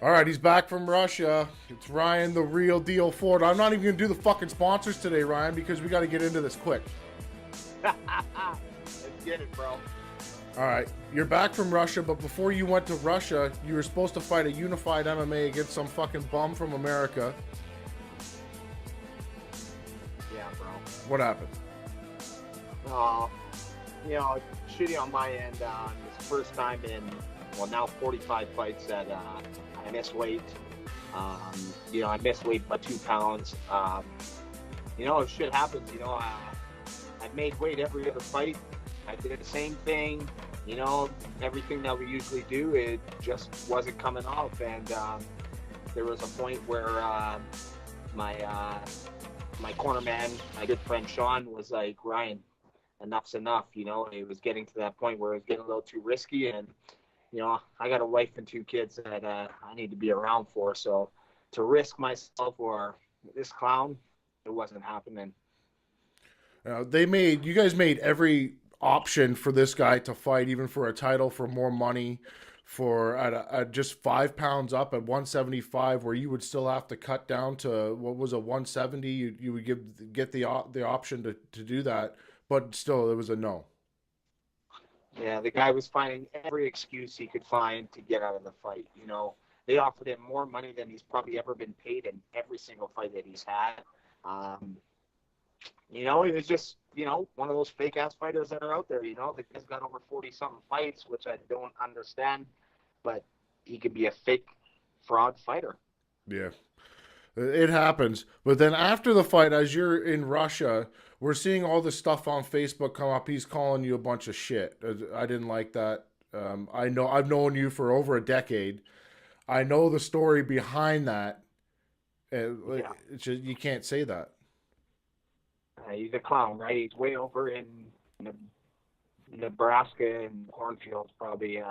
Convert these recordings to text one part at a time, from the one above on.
All right, he's back from Russia. It's Ryan, the real deal Ford. I'm not even going to do the fucking sponsors today, Ryan, because we got to get into this quick. Let's get it, bro. All right, you're back from Russia, but before you went to Russia, you were supposed to fight a unified MMA against some fucking bum from America. Yeah, bro. What happened? Uh, shitty on my end. It's the first time in, now 45 fights that I missed weight. I missed weight by 2 pounds. Shit happens. I've made weight every other fight. I did the same thing. Everything that we usually do, it just wasn't coming off. And there was a point where my corner man, my good friend Sean, was like, Ryan, enough's enough. It was getting to that point where it was getting a little too risky. And, I got a wife and 2 kids that I need to be around for. So to risk myself or this clown, it wasn't happening. You guys made every option for this guy to fight, even for a title, for more money, for at just 5 pounds up at 175, where you would still have to cut down to what was a 170. You would get the option to do that, but still it was a no. Yeah, the guy was finding every excuse he could find to get out of the fight. They offered him more money than he's probably ever been paid in every single fight that he's had. He was just, one of those fake ass fighters that are out there. The guy's got over 40 something fights, which I don't understand, but he could be a fake fraud fighter. Yeah, it happens. But then after the fight, as you're in Russia, we're seeing all this stuff on Facebook come up. He's calling you a bunch of shit. I didn't like that. I know I've known you for over a decade. I know the story behind that. Yeah. It's just, you can't say that. He's a clown, right? He's way over in Nebraska and cornfields, probably,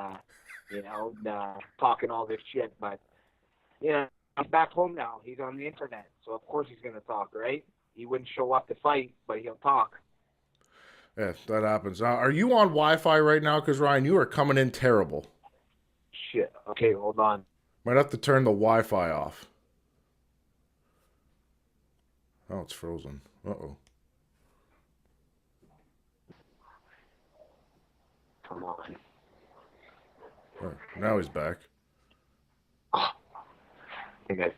talking all this shit. But, he's back home now. He's on the internet. So, of course, he's going to talk, right? He wouldn't show up to fight, but he'll talk. Yeah, that happens. Are you on Wi-Fi right now? Because, Ryan, you are coming in terrible. Shit. Okay, hold on. Might have to turn the Wi-Fi off. Oh, it's frozen. Uh-oh. Come on. Oh, now he's back. Okay.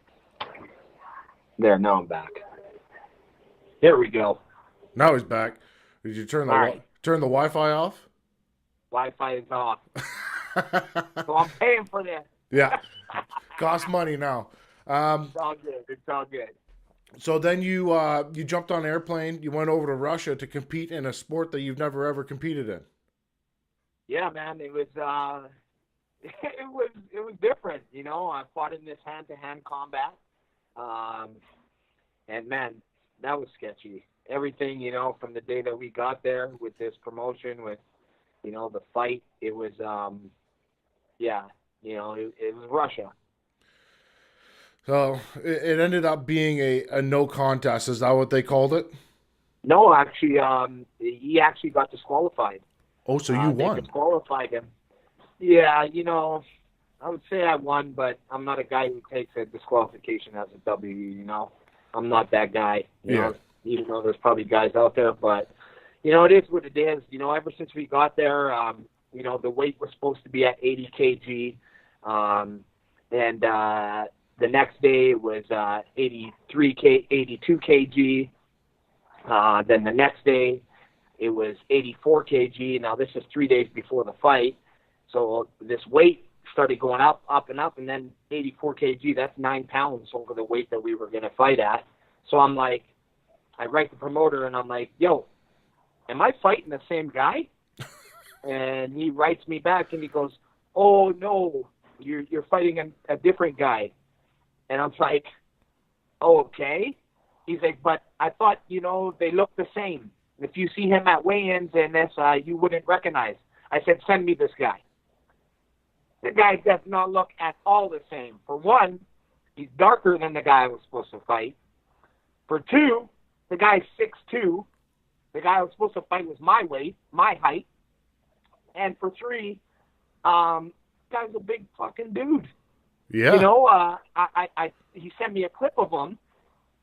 There, now I'm back. There we go. Now he's back. Did you turn the Wi-Fi off? Wi-Fi is off. So I'm paying for this. Yeah. Costs money now. It's all good. It's all good. So then you jumped on an airplane. You went over to Russia to compete in a sport that you've never ever competed in. Yeah, man. It was it was different. I fought in this hand-to-hand combat, and man, that was sketchy. Everything, from the day that we got there with this promotion, with the fight, it was it was Russia. So it ended up being a no contest. Is that what they called it? No, actually, he actually got disqualified. Oh, so you won. They disqualified him. Yeah, I would say I won, but I'm not a guy who takes a disqualification as a W, I'm not that guy, know, even though there's probably guys out there, but, it is what it is. Ever since we got there, the weight was supposed to be at 80 kg, and the next day it was 82 kg. Then the next day it was 84 kg. Now this is 3 days before the fight. So this weight started going up, and up, and then 84 kg, that's 9 pounds over the weight that we were going to fight at. So I'm like, I write the promoter and I'm like, yo, am I fighting the same guy? And he writes me back and he goes, oh no, you're fighting a different guy. And I'm like, oh, okay. He's like, but I thought, they look the same. If you see him at weigh-ins and this, you wouldn't recognize. I said, send me this guy. The guy does not look at all the same. For one, he's darker than the guy I was supposed to fight. For two, the guy's 6'2". The guy I was supposed to fight was my weight, my height. And for three, guy's a big fucking dude. Yeah. He sent me a clip of him.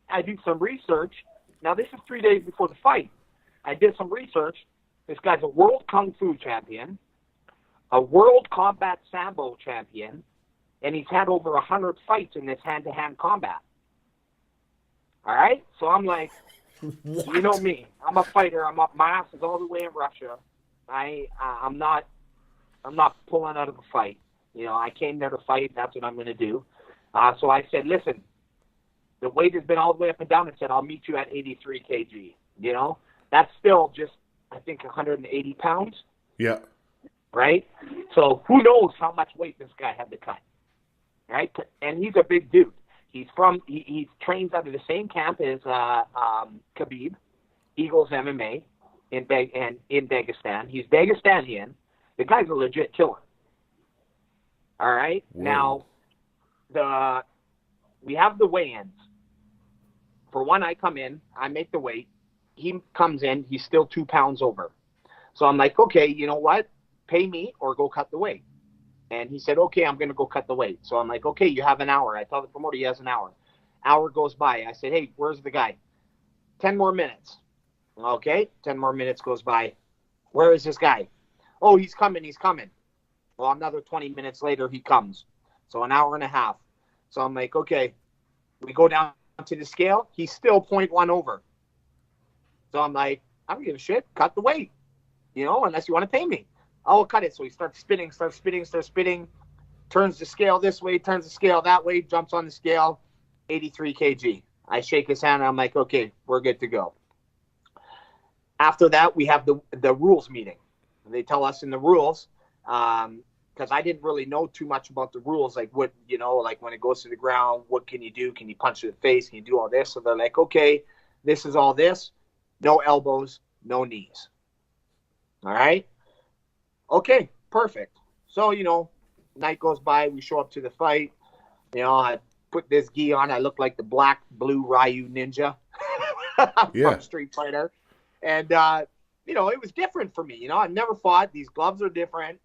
I do some research. Now, this is 3 days before the fight. I did some research. This guy's a world kung fu champion, a world combat sambo champion, and he's had over 100 fights in this hand-to-hand combat. All right? So I'm like, What? you know me. I'm a fighter. My ass is all the way in Russia. I'm not pulling out of the fight. I came there to fight. That's what I'm going to do. So I said, listen, the weight has been all the way up and down. I said, I'll meet you at 83 kg. That's still just, I think, 180 pounds. Yeah. Right? So who knows how much weight this guy had to cut. Right? And he's a big dude. He trains out of the same camp as Khabib, Eagles MMA in Dagestan. He's Dagestanian. The guy's a legit killer. All right? Whoa. Now, we have the weigh-ins. For one, I come in, I make the weight. He comes in, he's still 2 pounds over. So I'm like, okay, you know what? Pay me or go cut the weight. And he said, okay, I'm going to go cut the weight. So I'm like, okay, you have an hour. I tell the promoter he has an hour. Hour goes by. I said, hey, where's the guy? 10 more minutes. Okay, 10 more minutes goes by. Where is this guy? Oh, he's coming. Well, another 20 minutes later, he comes. So an hour and a half. So I'm like, okay, we go down to the scale. He's still 0.1 over. So I'm like, I don't give a shit. Cut the weight, unless you want to pay me. I'll cut it. So he starts spinning, turns the scale this way, turns the scale that way, jumps on the scale, 83 kg. I shake his hand, and I'm like, okay, we're good to go. After that, we have the rules meeting. They tell us in the rules, because I didn't really know too much about the rules, like what, like when it goes to the ground, what can you do? Can you punch it in the face? Can you do all this? So they're like, okay, this is all this. No elbows, no knees. All right? Okay, perfect. So, night goes by, we show up to the fight. I put this gi on. I look like the black, blue Ryu ninja from Street Fighter. And, it was different for me. I never fought. These gloves are different.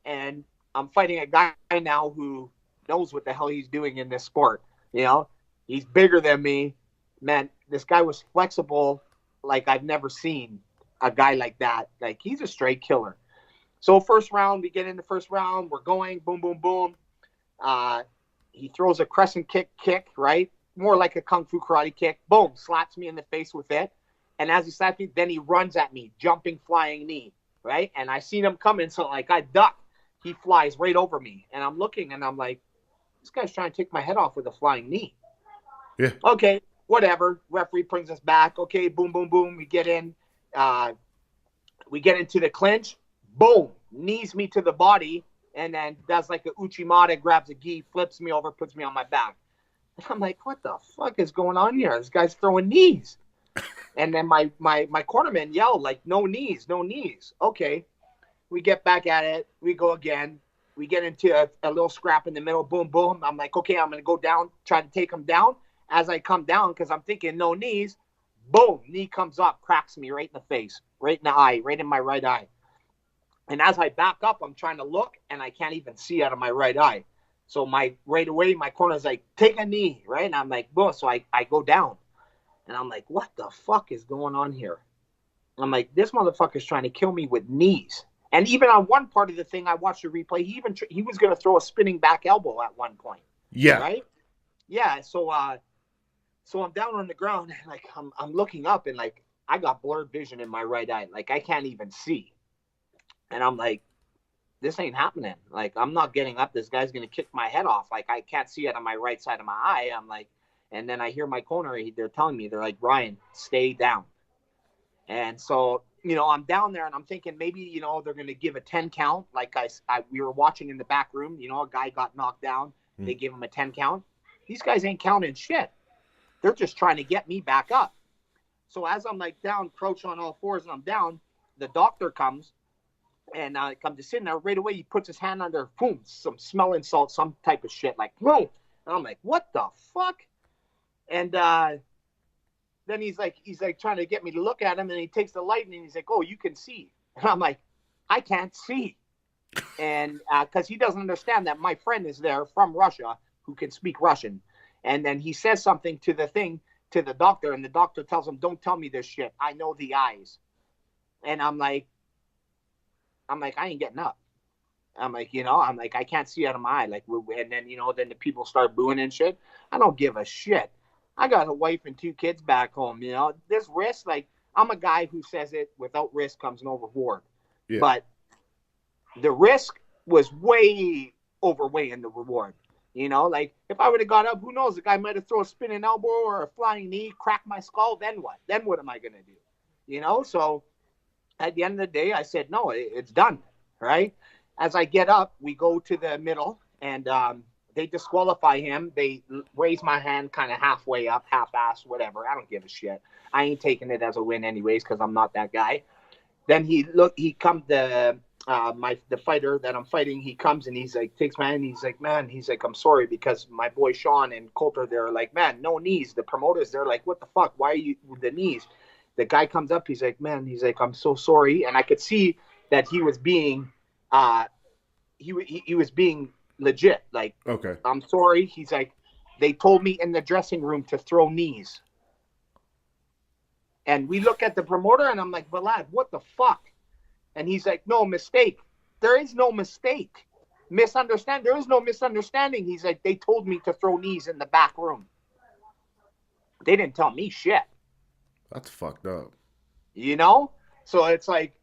And I'm fighting a guy now who knows what the hell he's doing in this sport. He's bigger than me. Man, this guy was flexible like I've never seen a guy like that. Like, he's a straight killer. So first round, we get in the first round. We're going, boom, boom, boom. He throws a crescent kick, right? More like a kung fu karate kick. Boom, slaps me in the face with it. And as he slaps me, then he runs at me, jumping, flying knee, right? And I seen him coming, so like I duck. He flies right over me. And I'm looking, and I'm like, this guy's trying to take my head off with a flying knee. Yeah. Okay, whatever. Referee brings us back. Okay, boom, boom, boom. We get in. We get into the clinch. Boom, knees me to the body, and then does like a Uchimata, grabs a gi, flips me over, puts me on my back. And I'm like, what the fuck is going on here? This guy's throwing knees. And then my cornerman yelled, like, no knees, no knees. Okay, we get back at it. We go again. We get into a little scrap in the middle. Boom, boom. I'm like, okay, I'm going to go down, try to take him down. As I come down, because I'm thinking no knees, boom, knee comes up, cracks me right in the face, right in the eye, right in my right eye. And as I back up, I'm trying to look, and I can't even see out of my right eye. So right away, my corner's like, take a knee, right? And I'm like, boom. So I go down. And I'm like, what the fuck is going on here? I'm like, this motherfucker's trying to kill me with knees. And even on one part of the thing, I watched the replay. He was going to throw a spinning back elbow at one point. Yeah. Right? Yeah. So I'm down on the ground, and like I'm looking up, and like I got blurred vision in my right eye. Like I can't even see. And I'm like, this ain't happening. Like, I'm not getting up. This guy's going to kick my head off. Like, I can't see it on my right side of my eye. I'm like, and then I hear my corner. They're telling me, they're like, Brian, stay down. And so, I'm down there, and I'm thinking maybe, they're going to give a 10 count. Like we were watching in the back room, a guy got knocked down. They give him a 10 count. These guys ain't counting shit. They're just trying to get me back up. So as I'm like down, crouch on all fours, and I'm down, the doctor comes. And I come to sit there right away. He puts his hand under, boom, some smelling salt, some type of shit, like, boom. And I'm like, what the fuck? And then he's like trying to get me to look at him, and he takes the light, and he's like, oh, you can see. And I'm like, I can't see. and because he doesn't understand that my friend is there from Russia who can speak Russian, and then he says something to the thing to the doctor, and the doctor tells him, "Don't tell me this shit. I know the eyes." And I'm like, I ain't getting up. I'm like, I'm like, I can't see out of my eye. Like, and then then the people start booing and shit. I don't give a shit. I got a wife and 2 kids back home. This risk, like, I'm a guy who says it without risk comes no reward. Yeah. But the risk was way overweighing the reward. Like if I would have got up, who knows? The guy might have thrown a spinning elbow or a flying knee, cracked my skull. Then what? Then what am I gonna do? So at the end of the day, I said no. It's done. Right? As I get up, we go to the middle, and they disqualify him. They raise my hand kind of halfway up, half-assed, whatever. I don't give a shit. I ain't taking it as a win anyways because I'm not that guy. Then he comes the fighter that I'm fighting. He comes and he's like, takes my hand. He's like, man, I'm sorry because my boy Sean and Coulter, they're like, man, no knees. The promoters, they're like, what the fuck? Why are you with the knees? The guy comes up. He's like, man, I'm so sorry. And I could see that he was being, he was being legit. Like, Okay. I'm sorry. He's like, they told me in the dressing room to throw knees. And we look at the promoter, and I'm like, Balad, what the fuck? And he's like, no mistake. There is no mistake. There is no misunderstanding. He's like, they told me to throw knees in the back room. They didn't tell me shit. That's fucked up. So it's like,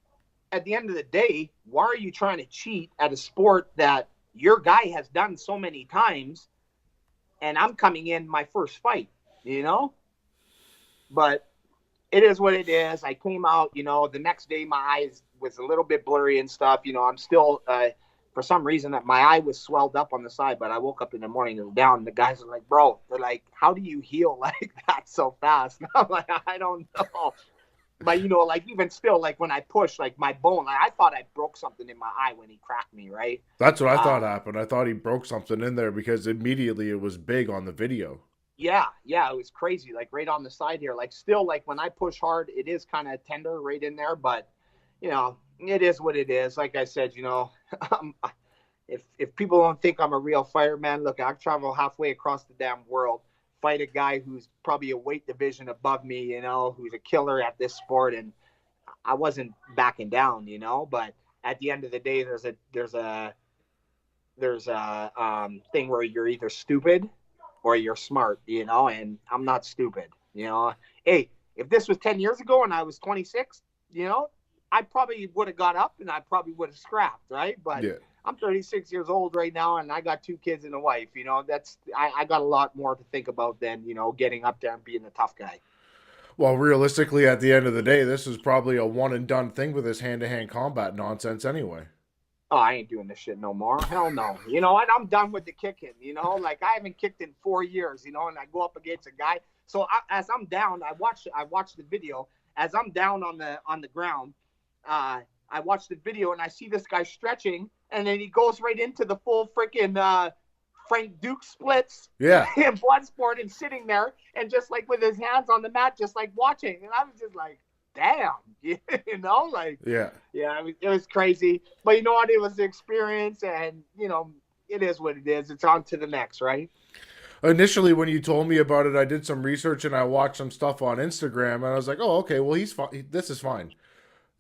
at the end of the day, why are you trying to cheat at a sport that your guy has done so many times, and I'm coming in my first fight, But it is what it is. I came out, the next day my eyes was a little bit blurry and stuff. I'm still, for some reason, that my eye was swelled up on the side, but I woke up in the morning and it was down. And the guys are like, bro, they're like, how do you heal like that so fast? And I'm like, I don't know. But, like, even still, like, when I push, like, my bone, like, I thought I broke something in my eye when he cracked me, right? That's what I thought happened. I thought he broke something in there because immediately it was big on the video. Yeah, it was crazy, like, right on the side here. Like, still, like, when I push hard, it is kind of tender right in there, but, it is what it is. Like I said, if people don't think I'm a real fighter, man, look, I travel halfway across the damn world, fight a guy who's probably a weight division above me, who's a killer at this sport, and I wasn't backing down, but at the end of the day, there's a thing where you're either stupid or you're smart, and I'm not stupid, Hey, if this was 10 years ago and I was 26, I probably would have got up and I probably would have scrapped, right? But yeah. I'm 36 years old right now, and I got 2 kids and a wife. I got a lot more to think about than, getting up there and being a tough guy. Well, realistically, at the end of the day, this is probably a one and done thing with this hand-to-hand combat nonsense anyway. Oh, I ain't doing this shit no more. Hell no. You know what? I'm done with the kicking, Like, I haven't kicked in 4 years, and I go up against a guy. So as I'm down, I watch the video. As I'm down on the ground, I watch the video, and I see this guy stretching, and then he goes right into the full freaking Frank Duke splits in Bloodsport and sitting there and just like with his hands on the mat, just like watching. And I was just like, damn, like, yeah, it was crazy. But you know what? It was the experience, and, it is what it is. It's on to the next, right? Initially, when you told me about it, I did some research and I watched some stuff on Instagram, and I was like, oh, okay, well, he's fine. This is fine.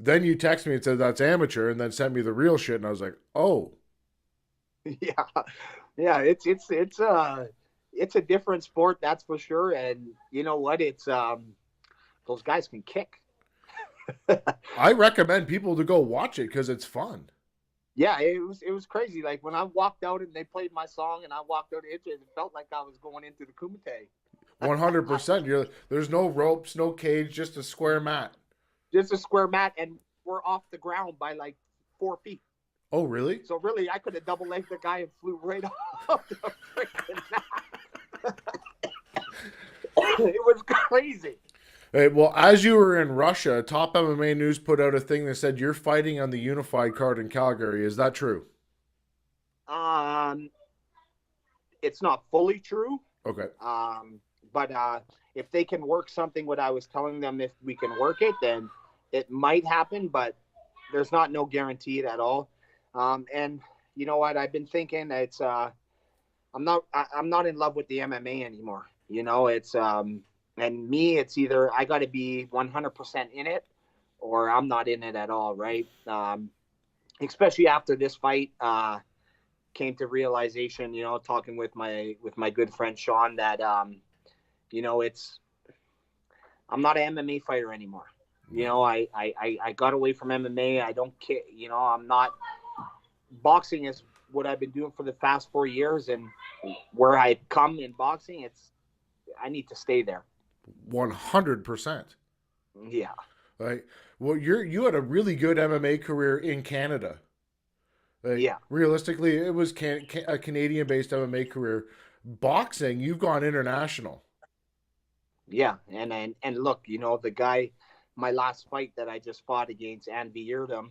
Then you text me and said that's amateur, and then sent me the real shit, and I was like, oh. Yeah, it's a different sport, that's for sure. And you know what? It's those guys can kick. I recommend people to go watch it because it's fun. Yeah, it was crazy. Like when I walked out and they played my song and I walked out, it felt like I was going into the Kumite. 100%. There's no ropes, no cage, just a square mat. Just a square mat, and we're off the ground by like 4 feet. Oh, really? So really, I could have double-legged the guy and flew right off the freaking mat. It was crazy. Hey, well, as you were in Russia, Top MMA News put out a thing that said you're fighting on the unified card in Calgary. Is that true? It's not fully true. Okay. But if they can work something, what I was telling them, if we can work it, then it might happen, but there's no guarantee at all. And you know what? I've been thinking I'm not in love with the MMA anymore. It's and me, it's either I got to be 100% in it, or I'm not in it at all, right? Especially after this fight, came to realization, talking with my good friend Sean, that it's I'm not an MMA fighter anymore. I got away from MMA. I don't care. I'm not. Boxing is what I've been doing for the past 4 years, and where I come in boxing, I need to stay there. 100%. Yeah. Like, well, you had a really good MMA career in Canada. Like, Yeah. realistically, it was a Canadian-based MMA career. Boxing, you've gone international. Yeah. And look, the guy, my last fight that I just fought against Andy Yerdam,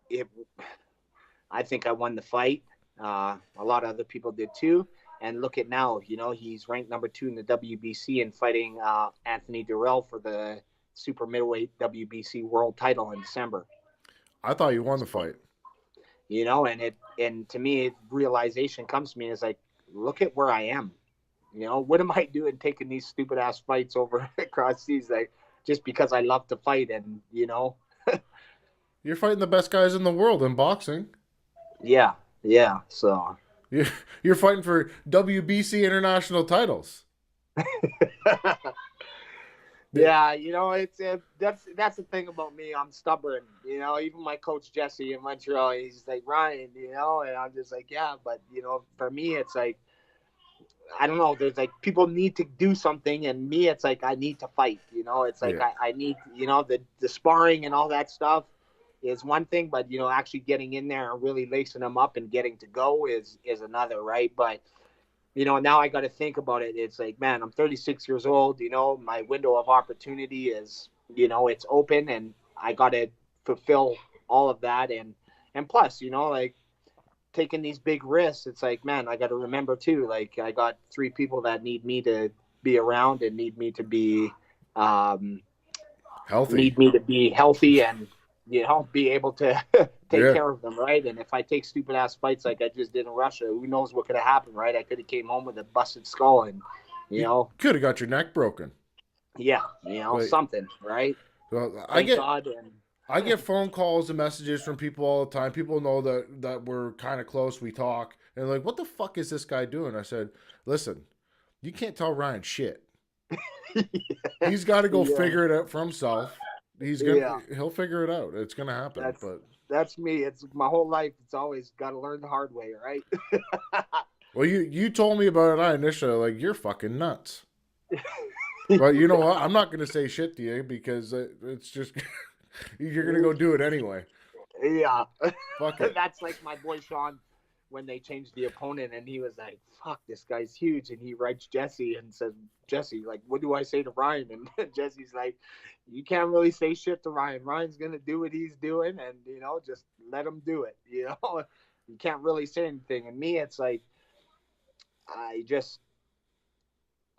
it I think I won the fight. A lot of other people did too. And look at now, he's ranked number 2 in the WBC and fighting Anthony Durrell for the super middleweight WBC world title in December. I thought you won the fight. And to me, realization comes to me is like, look at where I am. What am I doing taking these stupid ass fights over across seas, like, just because I love to fight? And You're fighting the best guys in the world in boxing. yeah. So You're fighting for WBC international titles. yeah, that's the thing about me. I'm stubborn. Even my coach Jesse in Montreal, he's like, Ryan, and I'm just like, yeah, but for me, it's like, I don't know. There's like, people need to do something, and me, it's like, I need to fight. It's like, Yeah. I need, the sparring and all that stuff is one thing, but actually getting in there and really lacing them up and getting to go is another, right? But now I got to think about it. It's like, man, I'm 36 years old. My window of opportunity is, it's open, and I got to fulfill all of that. And plus, like, taking these big risks, it's like, man, I got to remember too, like, I got 3 people that need me to be around and need me to be, um, Healthy. healthy, and be able to take Yeah. care of them, right? And if I take stupid ass fights like I just did in Russia, who knows what could have happened, right? I could have came home with a busted skull, and you You know could have got your neck broken. yeah, Like, something, right? well, Thank God. And I get phone calls and messages from people all the time. People know that we're kind of close. We talk and like, what the fuck is this guy doing? I said, listen, you can't tell Ryan shit. He's got to go yeah, figure it out for himself. yeah, He'll figure it out. It's gonna happen. that's But that's me. It's my whole life. It's always got to learn the hard way, right? well, you told me about it. I initially like you're fucking nuts. But you know what? I'm not gonna say shit to you because it's just you're gonna go do it anyway. Yeah. Fuck it. That's like my boy Sean when they changed the opponent, and he was like, fuck, this guy's huge. And he writes Jesse and says, Jesse, like, what do I say to Ryan? And Jesse's like, you can't really say shit to Ryan. Ryan's going to do what he's doing, and, just let him do it. You can't really say anything. And me, it's like, I just.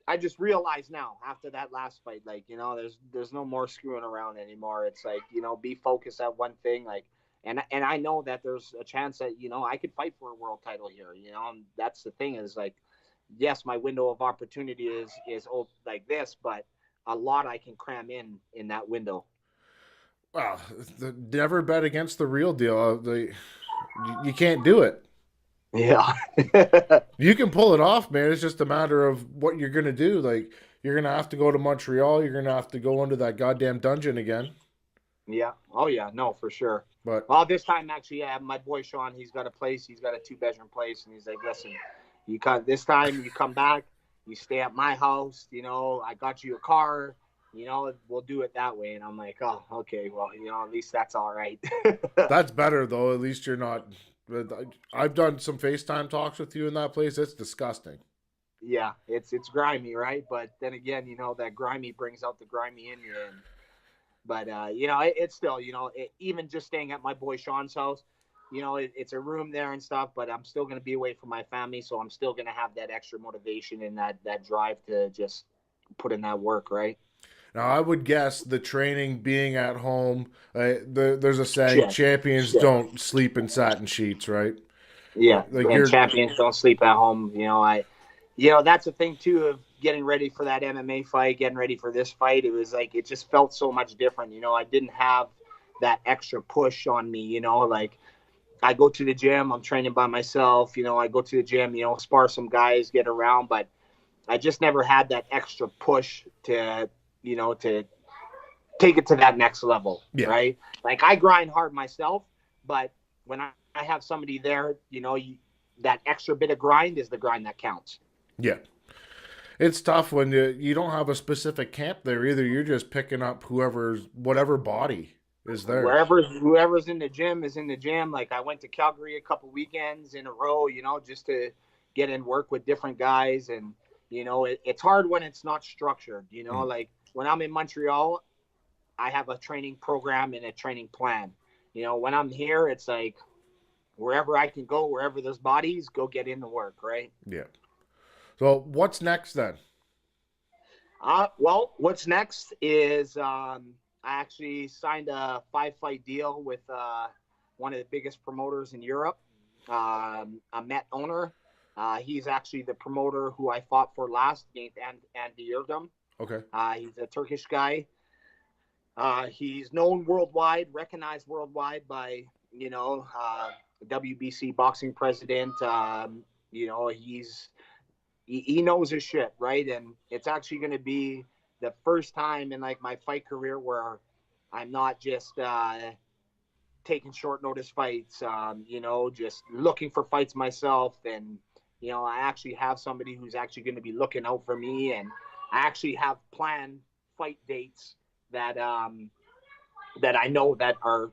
I just realized now after that last fight, like, there's no more screwing around anymore. It's like, be focused at one thing, like, and I know that there's a chance that I could fight for a world title here. And that's the thing is, like, yes, my window of opportunity is like this, but a lot I can cram in that window. Well, never bet against the real deal. You can't do it. Yeah. You can pull it off, man. It's just a matter of what you're gonna do. Like you're gonna have to go to Montreal. You're gonna have to go into that goddamn dungeon again. Yeah. Oh yeah. No, for sure. But Well, this time actually, yeah, my boy Sean, he's got a place. He's got a 2-bedroom place, and he's like, listen, this time you come back, you stay at my house. I got you a car. We'll do it that way. And I'm like, oh, okay. Well, at least that's all right. that's better though. At least you're not. I've done some FaceTime talks with you in that place. It's disgusting. Yeah, it's grimy, right? But then again, that grimy brings out the grimy in you. But it's still, even just staying at my boy Sean's house, it's a room there and stuff, but I'm still going to be away from my family. So I'm still going to have that extra motivation and that drive to just put in that work. Right. Now, I would guess the training being at home, there's a saying, Shit. champions Shit. don't sleep in satin sheets, right? Yeah, Like and you're, champions don't sleep at home. That's the thing too of getting ready for that MMA fight, getting ready for this fight. It was like it just felt so much different. I didn't have that extra push on me. Like I go to the gym, I'm training by myself. I go to the gym, spar some guys, get around, but I just never had that extra push to take it to that next level, yeah, right? Like I grind hard myself, but when I have somebody there, that extra bit of grind is the grind that counts. yeah. It's tough when you don't have a specific camp there either. You're just picking up whatever body is there. Whoever's in the gym is in the gym. Like I went to Calgary a couple weekends in a row, just to get in work with different guys. And, it's hard when it's not structured, Mm. like when I'm in Montreal, I have a training program and a training plan. When I'm here, it's like wherever I can go, wherever there's bodies, go get in the work, right? Yeah. So what's next then? Well, what's next is I actually signed a 5-fight deal with one of the biggest promoters in Europe, a Met owner. He's actually the promoter who I fought for last against Andy Erdem. Okay. He's a Turkish guy. He's known worldwide, recognized worldwide by, WBC boxing president. He knows his shit, right? And it's actually going to be the first time in like my fight career where I'm not just taking short notice fights, just looking for fights myself. And, I actually have somebody who's actually going to be looking out for me. And I actually have planned fight dates that I know that are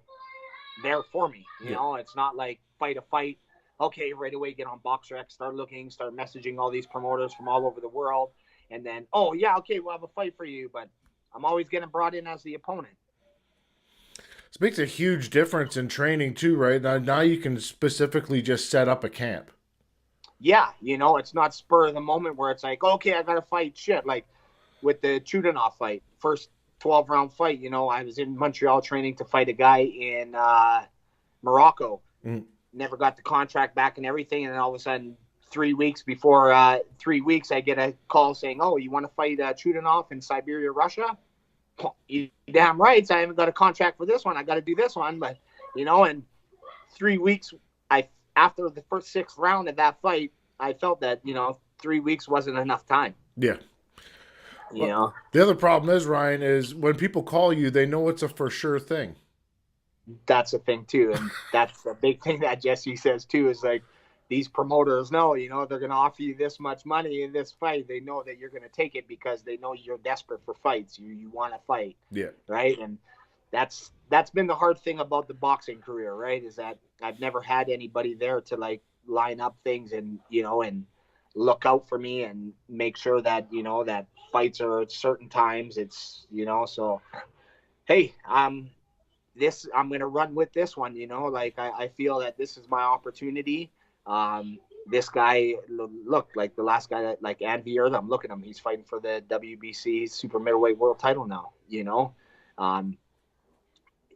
there for me. It's not like fight a fight. Okay, right away get on BoxRec, start messaging all these promoters from all over the world, and then yeah, okay, we'll have a fight for you. But I'm always getting brought in as the opponent. This makes a huge difference in training too, right? Now you can specifically just set up a camp. Yeah, it's not spur of the moment where it's like, okay, I got to fight shit. Like with the Chudanov fight, first 12-round fight, I was in Montreal training to fight a guy in Morocco. Mm. Never got the contract back and everything. And then all of a sudden, 3 weeks before 3 weeks, I get a call saying, oh, you want to fight Chudanov in Siberia, Russia? You damn right. I haven't got a contract for this one. I got to do this one. But, in 3 weeks, after the first 6th round of that fight, I felt that, 3 weeks wasn't enough time. Yeah. The other problem is, Ryan, is when people call you, they know it's a for sure thing. That's the thing too, and that's the big thing that Jesse says too, is like these promoters know, they're going to offer you this much money in this fight. They know that you're going to take it because they know you're desperate for fights. You want to fight. Yeah. Right. And that's been the hard thing about the boxing career, right? Is that I've never had anybody there to like line up things and, and look out for me and make sure that, that fights are at certain times. It's, so, hey, I'm going to run with this one, like I feel that this is my opportunity. This guy, look, like the last guy that like Andy Erdem, look at him. He's fighting for the WBC super middleweight world title now,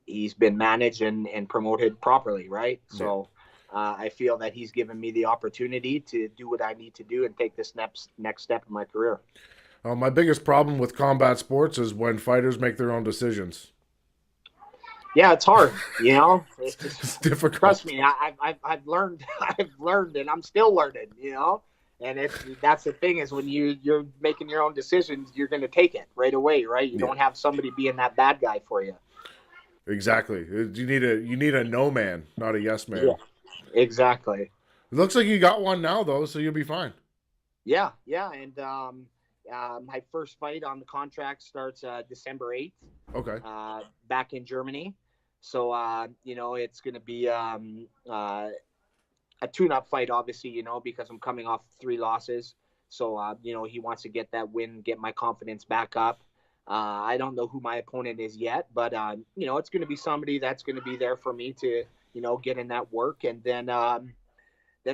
he's been managed and promoted properly. Right. Yeah. So I feel that he's given me the opportunity to do what I need to do and take this next step in my career. My biggest problem with combat sports is when fighters make their own decisions. Yeah, it's hard, It's difficult. Trust me, I've learned, and I'm still learning, And that's the thing is when you're making your own decisions, you're going to take it right away, right? You don't have somebody being that bad guy for you. Exactly. You need a no man, not a yes man. Yeah, exactly. It looks like you got one now though, so you'll be fine. Yeah, and my first fight on the contract starts December 8th. Okay. Back in Germany. So, it's going to be a tune-up fight, obviously, because I'm coming off 3 losses. So, he wants to get that win, get my confidence back up. I don't know who my opponent is yet, but, it's going to be somebody that's going to be there for me to, get in that work. And then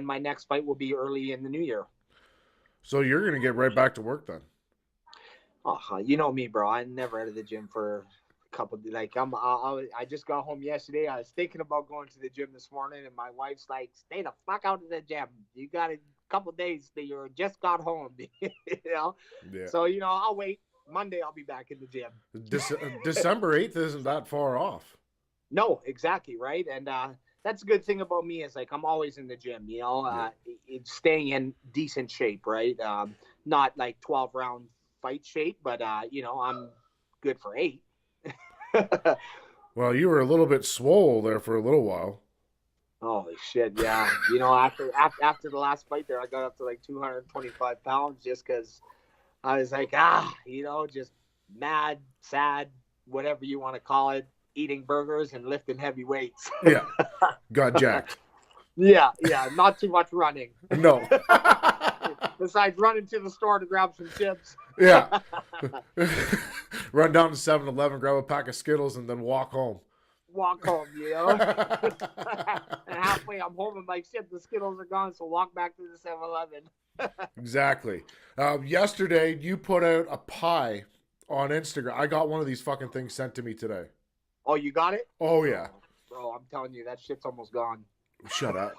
my next fight will be early in the new year. So you're going to get right back to work then? Oh, you know me, bro. I'm never out of the gym for a couple. Like I just got home yesterday. I was thinking about going to the gym this morning, and my wife's like, "Stay the fuck out of the gym. You got a couple days that you just got home." you know. Yeah. So I'll wait. Monday I'll be back in the gym. December 8th isn't that far off. No, exactly right, and that's a good thing about me is like I'm always in the gym. Yeah. It's staying in decent shape, right? Not like 12 round fight shape, but I'm good for 8. Well, you were a little bit swole there for a little while. Holy shit, yeah. After the last fight there, I got up to like 225 pounds just because I was like, just mad, sad, whatever you want to call it, eating burgers and lifting heavy weights. Yeah. Got jacked. Yeah, not too much running. No. Besides running to the store to grab some chips. Yeah. Run down to 7-Eleven, grab a pack of Skittles, and then walk home. Walk home, and halfway I'm home and like, shit, the Skittles are gone, so walk back to the 7-Eleven. Exactly. Yesterday, you put out a pie on Instagram. I got one of these fucking things sent to me today. Oh, you got it? Oh, yeah. Bro, I'm telling you, that shit's almost gone. Shut up.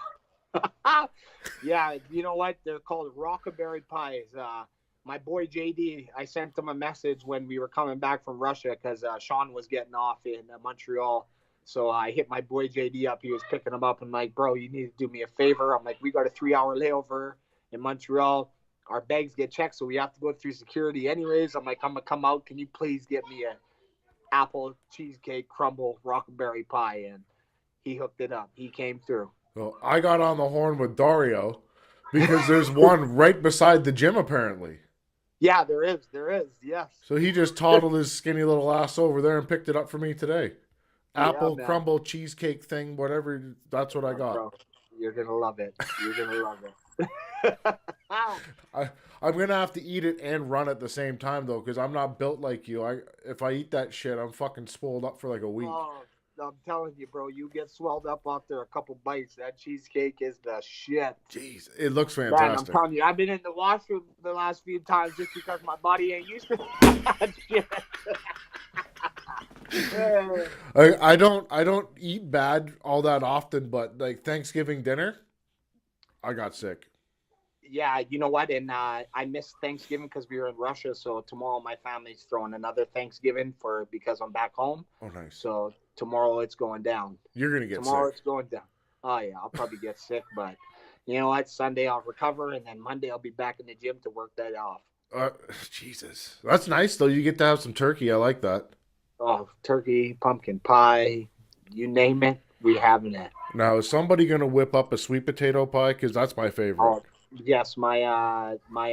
Yeah, you know what? They're called rockaberry pies. My boy JD, I sent him a message when we were coming back from Russia because Sean was getting off in Montreal. So I hit my boy JD up. He was picking him up. I'm like, bro, you need to do me a favor. I'm like, we got a 3-hour layover in Montreal. Our bags get checked, so we have to go through security anyways. I'm like, I'm going to come out. Can you please get me a apple cheesecake crumble rockaberry pie? And he hooked it up. He came through. Well, I got on the horn with Dario because there's one right beside the gym, apparently. Yeah, there is, yes. So he just toddled his skinny little ass over there and picked it up for me today. Apple crumble cheesecake thing, whatever. That's what I got. Bro, you're going to love it. You're going to love it. I'm going to have to eat it and run at the same time, though, because I'm not built like you. If I eat that shit, I'm fucking swelled up for like a week. Oh, I'm telling you, bro, you get swelled up after a couple bites. That cheesecake is the shit. Jeez, it looks fantastic. Man, I'm telling you, I've been in the washroom the last few times just because my body ain't used to that shit. I don't eat bad all that often, but like Thanksgiving dinner, I got sick. Yeah, you know what? And I missed Thanksgiving because we were in Russia. So tomorrow my family's throwing another Thanksgiving because I'm back home. Oh, nice. So tomorrow it's going down. You're gonna get tomorrow sick. It's going down. Oh yeah, I'll probably get sick, but you know what? Sunday I'll recover, and then Monday I'll be back in the gym to work that off. Jesus, that's nice though. You get to have some turkey. I like that. Oh, turkey, pumpkin pie, you name it, we having it. Now, is somebody gonna whip up a sweet potato pie? Because that's my favorite. Oh, yes, my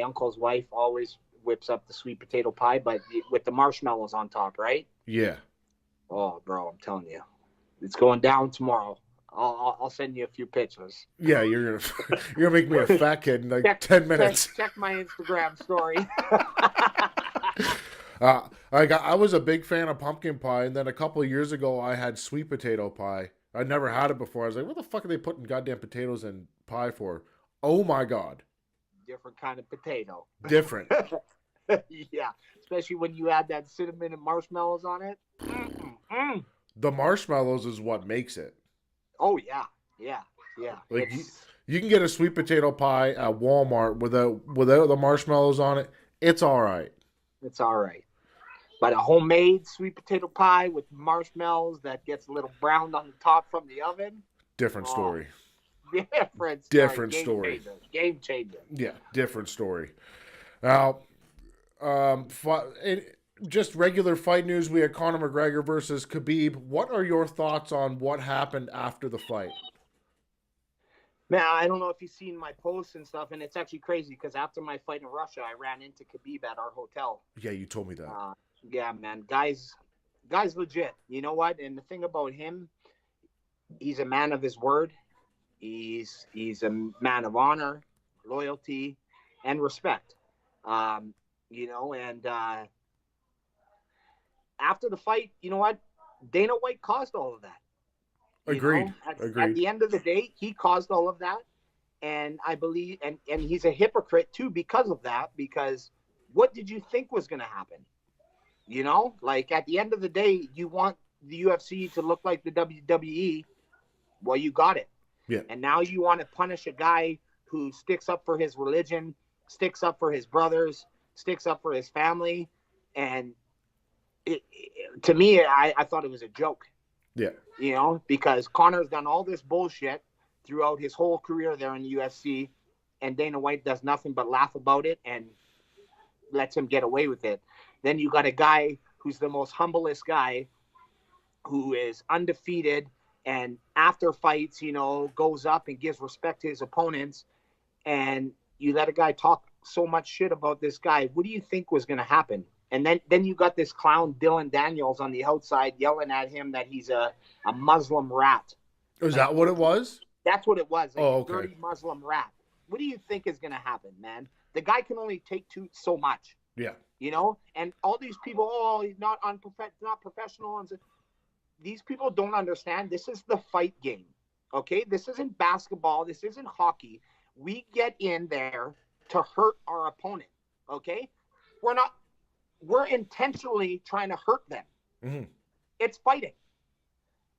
uncle's wife always whips up the sweet potato pie, but with the marshmallows on top, right? Yeah. Oh, bro, I'm telling you, it's going down tomorrow. I'll send you a few pictures. Yeah, you're gonna make me a fat kid in like 10 minutes. Check my Instagram story. I was a big fan of pumpkin pie, and then a couple of years ago I had sweet potato pie. I'd never had it before. I was like, what the fuck are they putting goddamn potatoes in pie for? Oh my god. Different kind of potato. Different. Yeah, especially when you add that cinnamon and marshmallows on it. Mm-mm. The marshmallows is what makes it. Oh yeah. Like you can get a sweet potato pie at Walmart without the marshmallows on it. It's all right. It's all right. But a homemade sweet potato pie with marshmallows that gets a little browned on the top from the oven. Different story. Different story. Game changer. Yeah, different story. Now, just regular fight news. We had Conor McGregor versus Khabib. What are your thoughts on what happened after the fight? Man, I don't know if you've seen my posts and stuff, and it's actually crazy because after my fight in Russia, I ran into Khabib at our hotel. Yeah, you told me that. Yeah, man, guy's legit. You know what? And the thing about him, he's a man of his word. He's a man of honor, loyalty, and respect. And after the fight, you know what? Dana White caused all of that. Agreed. At the end of the day, he caused all of that. And I believe, and he's a hypocrite too because of that, because what did you think was going to happen? You know, like at the end of the day, you want the UFC to look like the WWE. Well, you got it. Yeah. And now you want to punish a guy who sticks up for his religion, sticks up for his brothers, sticks up for his family. And to me, I thought it was a joke. Yeah. You know, because Conor's done all this bullshit throughout his whole career there in the UFC, and Dana White does nothing but laugh about it and lets him get away with it. Then you got a guy who's the most humblest guy, who is undefeated, and after fights, you know, goes up and gives respect to his opponents, and you let a guy talk so much shit about this guy. What do you think was going to happen? And then you got this clown Dylan Daniels on the outside yelling at him that he's a Muslim rat. Is that what it was? That's what it was. Like, okay. Dirty Muslim rat. What do you think is going to happen, man? The guy can only take so much. Yeah. You know? And all these people, he's not professional. And these people don't understand. This is the fight game. Okay? This isn't basketball. This isn't hockey. We get in there to hurt our opponent. Okay? We're intentionally trying to hurt them. Mm-hmm. It's fighting.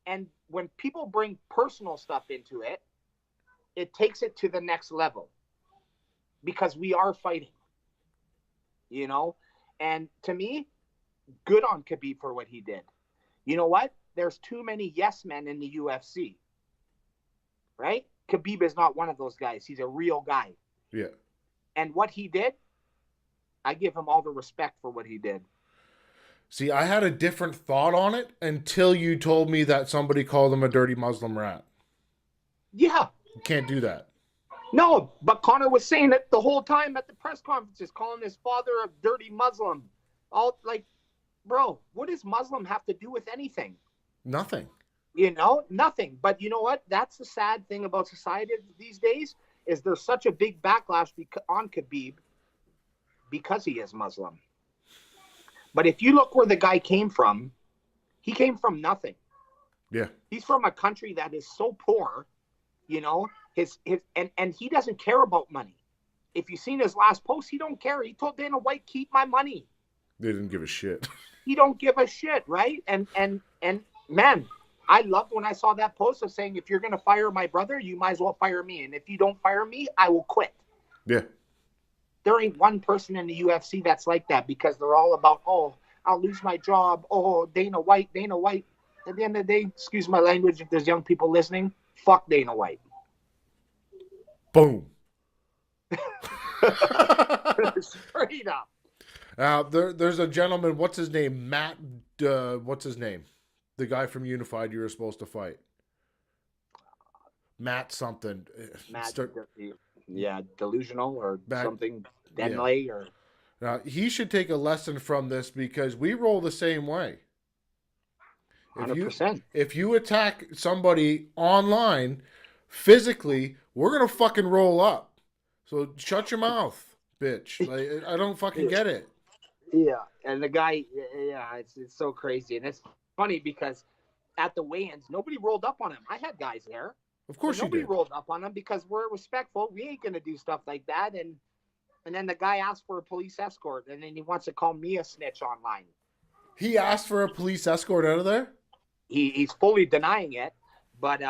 And when people bring personal stuff into it, it takes it to the next level, because we are fighting, you know? And to me, good on Khabib for what he did. You know what? There's too many yes men in the UFC, right? Khabib is not one of those guys. He's a real guy. Yeah. And what he did, I give him all the respect for what he did. See, I had a different thought on it until you told me that somebody called him a dirty Muslim rat. Yeah. You can't do that. No, but Conor was saying it the whole time at the press conferences, calling his father a dirty Muslim. All like, bro, what does Muslim have to do with anything? Nothing. You know, nothing. But you know what? That's the sad thing about society these days, is there's such a big backlash on Khabib because he is Muslim. But if you look where the guy came from, he came from nothing. Yeah. He's from a country that is so poor, you know, and he doesn't care about money. If you've seen his last post, he don't care. He told Dana White, keep my money. They didn't give a shit. He don't give a shit, right? And man, I loved when I saw that post of saying, if you're going to fire my brother, you might as well fire me. And if you don't fire me, I will quit. Yeah. There ain't one person in the UFC that's like that, because they're all about, oh, I'll lose my job. Oh, Dana White. At the end of the day, excuse my language if there's young people listening, fuck Dana White. Boom. Straight up. There's a gentleman, what's his name? Matt, what's his name? The guy from Unified you were supposed to fight. Matt something. Delusional or something. Denley or. Now, he should take a lesson from this, because we roll the same way. 100%. If you attack somebody online, physically, we're going to fucking roll up. So shut your mouth, bitch. Like, I don't fucking get it. Yeah, and the guy, it's so crazy. And it's funny because at the weigh-ins, nobody rolled up on him. I had guys there. Of course you did. Nobody rolled up on him because we're respectful. We ain't going to do stuff like that. And then the guy asked for a police escort, and then he wants to call me a snitch online. He asked for a police escort out of there? He's fully denying it, but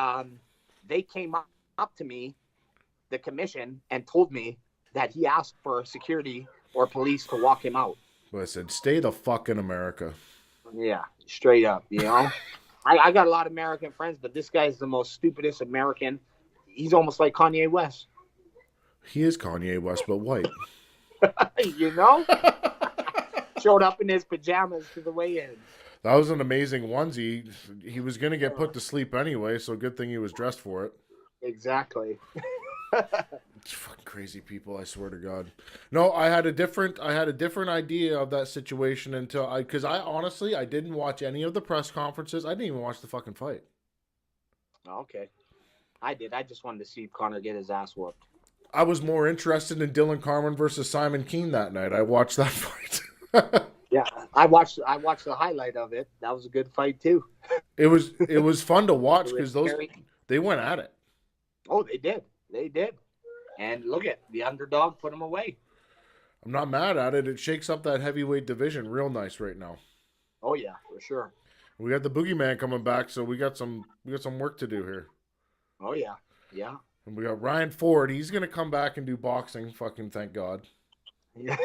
they came up to me, the commission, and told me that he asked for security or police to walk him out. Listen, stay the fuck in America. Yeah, straight up, you know? I got a lot of American friends, but this guy's the most stupidest American. He's almost like Kanye West. He is Kanye West, but white. You know? Showed up in his pajamas to the weigh-in. That was an amazing onesie. He was going to get put to sleep anyway, so good thing he was dressed for it. Exactly. It's fucking crazy people, I swear to God. No, I had a different idea of that situation because I honestly didn't watch any of the press conferences. I didn't even watch the fucking fight. Okay. I did. I just wanted to see Conor get his ass whooped. I was more interested in Dylan Carmen versus Simon Keane that night. I watched that fight. Yeah, I watched the highlight of it. That was a good fight too. It was fun to watch because they went at it. Oh, they did. And look at the underdog put him away. I'm not mad at it. It shakes up that heavyweight division real nice right now. Oh yeah, for sure. We got the boogeyman coming back, so we got some work to do here. Oh yeah, yeah, And we got Ryan Ford. He's gonna come back and do boxing. Fucking thank God. yeah.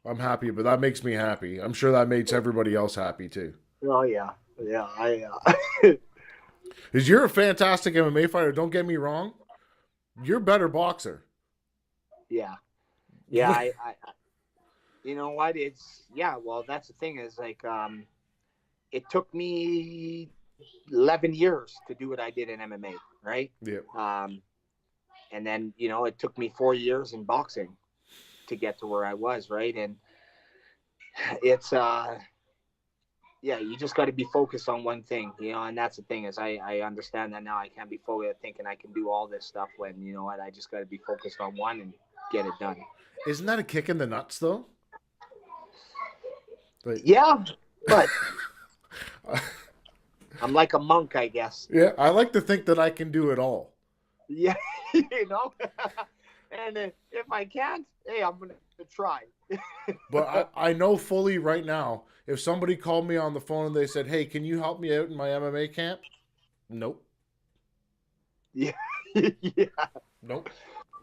I'm happy, but that makes me happy. I'm sure that makes everybody else happy too. Oh yeah, yeah. Because you're a fantastic MMA fighter. Don't get me wrong. You're a better boxer. Yeah, yeah. You know what? It's yeah. Well, that's the thing is like, it took me 11 years to do what I did in MMA, right? Yeah. And then it took me 4 years in boxing to get to where I was, right? And it's yeah, you just got to be focused on one thing, and that's the thing is I understand that now. I can't be focused thinking I can do all this stuff when, what, I just got to be focused on one and get it done. Isn't that a kick in the nuts though? Like, Yeah, but I'm like a monk, I guess. yeah, I like to think that I can do it all. Yeah, and if I can't, hey, I'm going to try. But I know fully right now, if somebody called me on the phone and they said, hey, can you help me out in my MMA camp? Nope. Yeah. Yeah. Nope.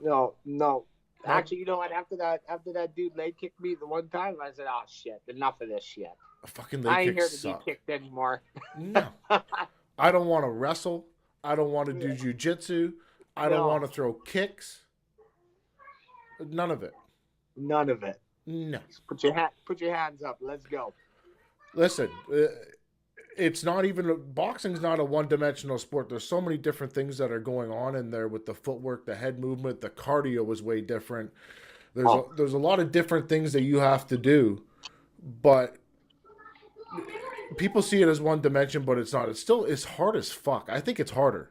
No. Actually, you know what? After that dude leg kicked me the one time, I said, "Oh shit, enough of this shit. A fucking I leg ain't kick here to suck. be kicked anymore." No. I don't want to wrestle. I don't want to do jujitsu. I don't want to throw kicks. None of it. None of it. No. Just put your hands up. Let's go. Listen, it's not even boxing's not a one-dimensional sport. There's so many different things that are going on in there with the footwork, the head movement, the cardio is way different. There's a lot of different things that you have to do, but people see it as one dimension, but it's not. It's hard as fuck. I think it's harder.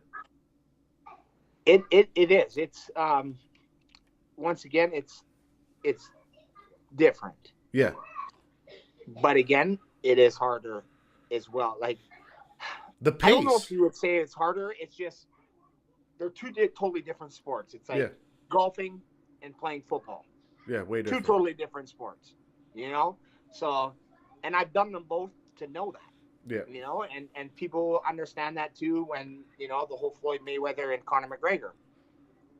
It is. It's once again, it's different. Yeah. But again, it is harder as well. Like, the pace. I don't know if you would say it's harder. It's just they're two totally different sports. It's like golfing and playing football. Yeah, way different. Two totally different sports. So, and I've done them both to know that. Yeah. And people understand that too when, the whole Floyd Mayweather and Conor McGregor.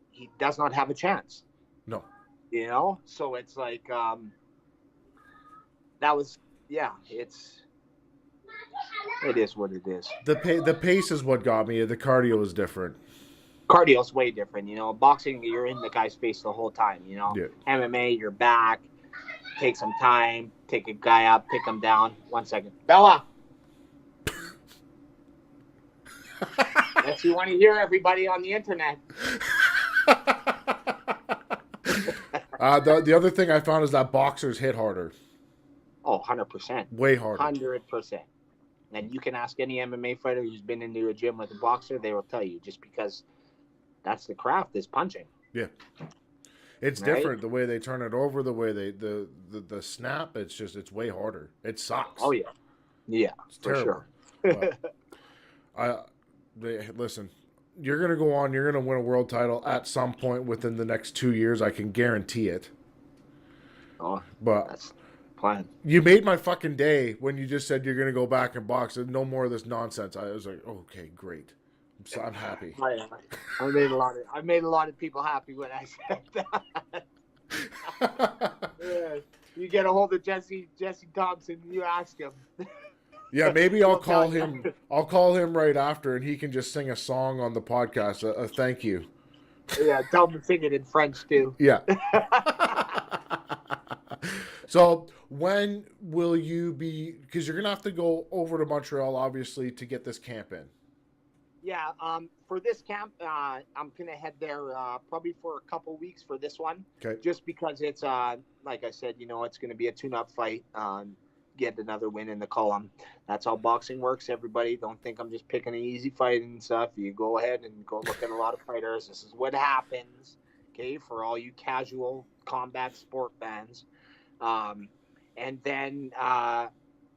He does not have a chance. No. So it's like that was it is what it is. The pace is what got me. The cardio is different. Cardio's way different. Boxing, you're in the guy's face the whole time. Yeah. MMA, you're back. Take some time. Take a guy up. Pick him down. 1 second, Bella. Unless you want to hear everybody on the internet. The other thing I found is that boxers hit harder. Oh, 100%. Way harder. 100%. And you can ask any MMA fighter who's been into a gym with a boxer, they will tell you, just because that's the craft is punching. Yeah. It's different the way they turn it over, the way the snap, it's way harder. It sucks. Oh yeah. Yeah. It's terrible. Sure. Listen, you're going to go on, you're going to win a world title at some point within the next 2 years. I can guarantee it. Oh, but that's the plan. You made my fucking day when you just said you're going to go back and box and no more of this nonsense. I was like, okay, great. I'm happy. I made a lot of people happy when I said that. You get a hold of Jesse Thompson, you ask him. Yeah, maybe I'll call him. I'll call him right after, and he can just sing a song on the podcast. A thank you. Yeah, tell him to sing it in French too. Yeah. So when will you be? Because you're gonna have to go over to Montreal, obviously, to get this camp in. Yeah. For this camp, I'm gonna head there probably for a couple weeks for this one. Okay. Just because it's like I said, it's gonna be a tune-up fight. Get another win in the column. That's how boxing works, everybody. Don't think I'm just picking an easy fight and stuff. You go ahead and go look at a lot of fighters. This is what happens, okay, for all you casual combat sport fans. And then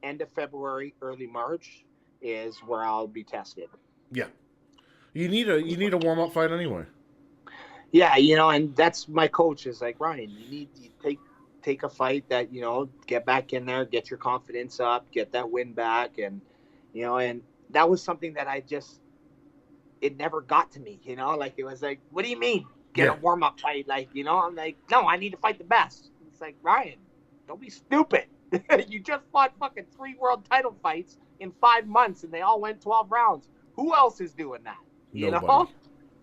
end of February, early March is where I'll be tested. Yeah. You need a warm-up fight anyway. Yeah, and that's my coach is like, Ryan, you need to take a fight that, get back in there, get your confidence up, get that win back. And that was something that it never got to me, like it was like, what do you mean? Get Yeah. a warm up fight. Like, I'm like, no, I need to fight the best. It's like, Ryan, don't be stupid. You just fought fucking 3 world title fights in 5 months and they all went 12 rounds. Who else is doing that? Nobody.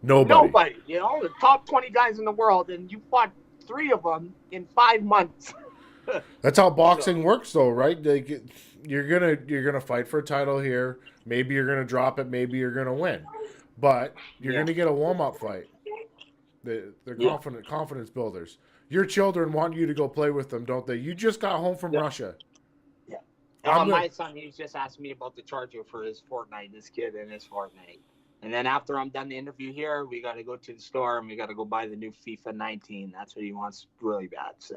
Nobody. The top 20 guys in the world, and you fought 3 of them in 5 months. That's how boxing works, though, right? You're gonna fight for a title here. Maybe you're gonna drop it. Maybe you're gonna win, but you're gonna get a warm up fight. They're confidence builders. Your children want you to go play with them, don't they? You just got home from Russia. Yeah. My son, he's just asked me about the charger for his Fortnite, this kid and his Fortnite. And then after I'm done the interview here, we got to go to the store and we got to go buy the new FIFA 19. That's what he wants really bad. So.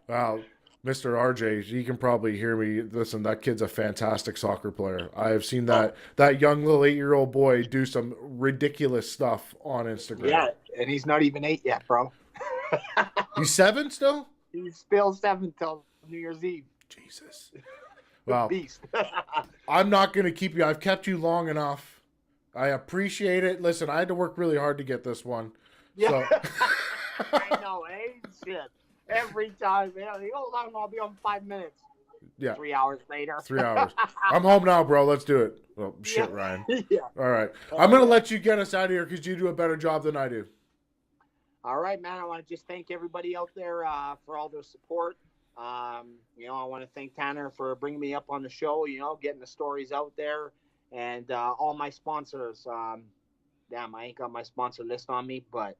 Wow, Mr. RJ, he can probably hear me. Listen, that kid's a fantastic soccer player. I have seen that young little 8-year-old boy do some ridiculous stuff on Instagram. Yeah, and he's not even 8 yet, bro. He's 7 still? He's still 7 till New Year's Eve. Jesus. Well, beast. I'm not going to keep you. I've kept you long enough. I appreciate it. Listen, I had to work really hard to get this one. Yeah. So. I know, eh? Shit. Every time, man. Hold on, I'll be on 5 minutes. Yeah. 3 hours later. 3 hours. I'm home now, bro. Let's do it. Well, shit, Ryan. Yeah. All right. I'm going to let you get us out of here because you do a better job than I do. All right, man. I want to just thank everybody out there for all their support. I want to thank Tanner for bringing me up on the show, getting the stories out there. And all my sponsors, damn, I ain't got my sponsor list on me, but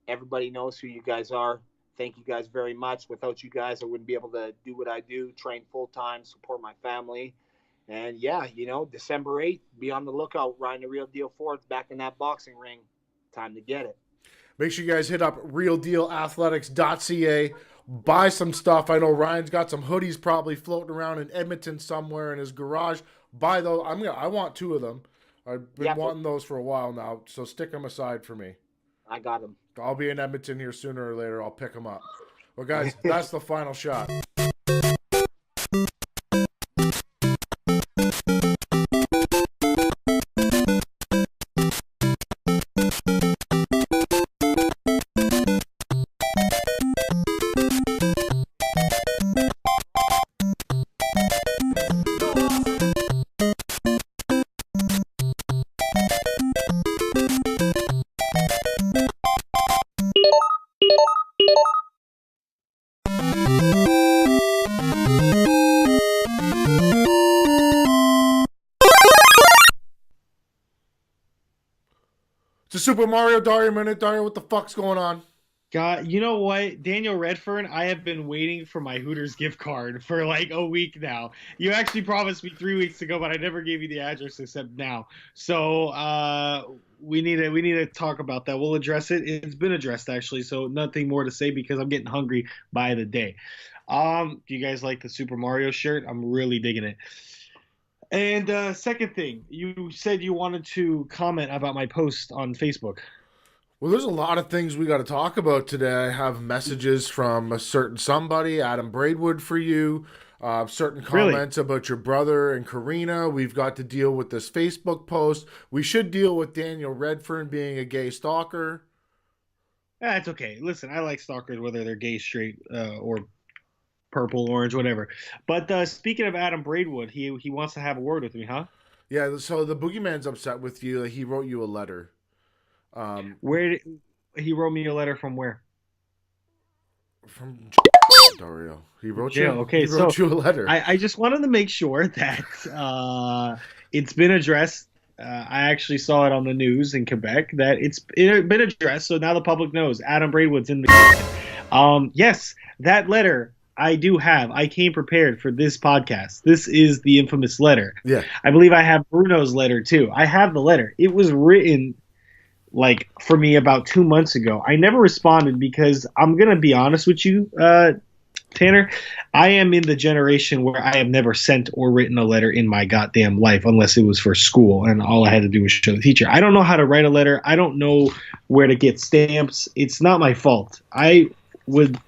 everybody knows who you guys are. Thank you guys very much. Without you guys, I wouldn't be able to do what I do, train full-time, support my family. And, yeah, December 8th, be on the lookout. Ryan the Real Deal Ford's back in that boxing ring. Time to get it. Make sure you guys hit up realdealathletics.ca. Buy some stuff. I know Ryan's got some hoodies probably floating around in Edmonton somewhere in his garage. Buy those. I want 2 of them. I've been wanting those for a while now, so stick them aside for me. I got them. I'll be in Edmonton here sooner or later. I'll pick them up. Well, guys, that's the final shot. It's a Super Mario Dario minute. Dario, what the fuck's going on? God, you know what? Daniel Redfern, I have been waiting for my Hooters gift card for like a week now. You actually promised me 3 weeks ago, but I never gave you the address except now. So we need to talk about that. We'll address it. It's been addressed actually, so nothing more to say because I'm getting hungry by the day. Do you guys like the Super Mario shirt? I'm really digging it. And second thing, you said you wanted to comment about my post on Facebook. Well, there's a lot of things we got to talk about today. I have messages from a certain somebody, Adam Braidwood, for you. Certain comments about your brother and Karina. We've got to deal with this Facebook post. We should deal with Daniel Redfern being a gay stalker. That's okay. Listen, I like stalkers, whether they're gay, straight, or purple, orange, whatever. But speaking of Adam Braidwood, he wants to have a word with me, huh? Yeah, so the Boogeyman's upset with you. He wrote you a letter. He wrote me a letter from where? From Dario. He wrote jail. You. Okay, he wrote you a letter. I just wanted to make sure that it's been addressed. I actually saw it on the news in Quebec that it been addressed, so now the public knows Adam Braidwood's in the. Yes, that letter I do have. I came prepared for this podcast. This is the infamous letter. Yeah. I believe I have Bruno's letter too. I have the letter. It was written for me about 2 months ago. I never responded because I'm going to be honest with you, Tanner, I am in the generation where I have never sent or written a letter in my goddamn life unless it was for school and all I had to do was show the teacher. I don't know how to write a letter. I don't know where to get stamps. It's not my fault. I would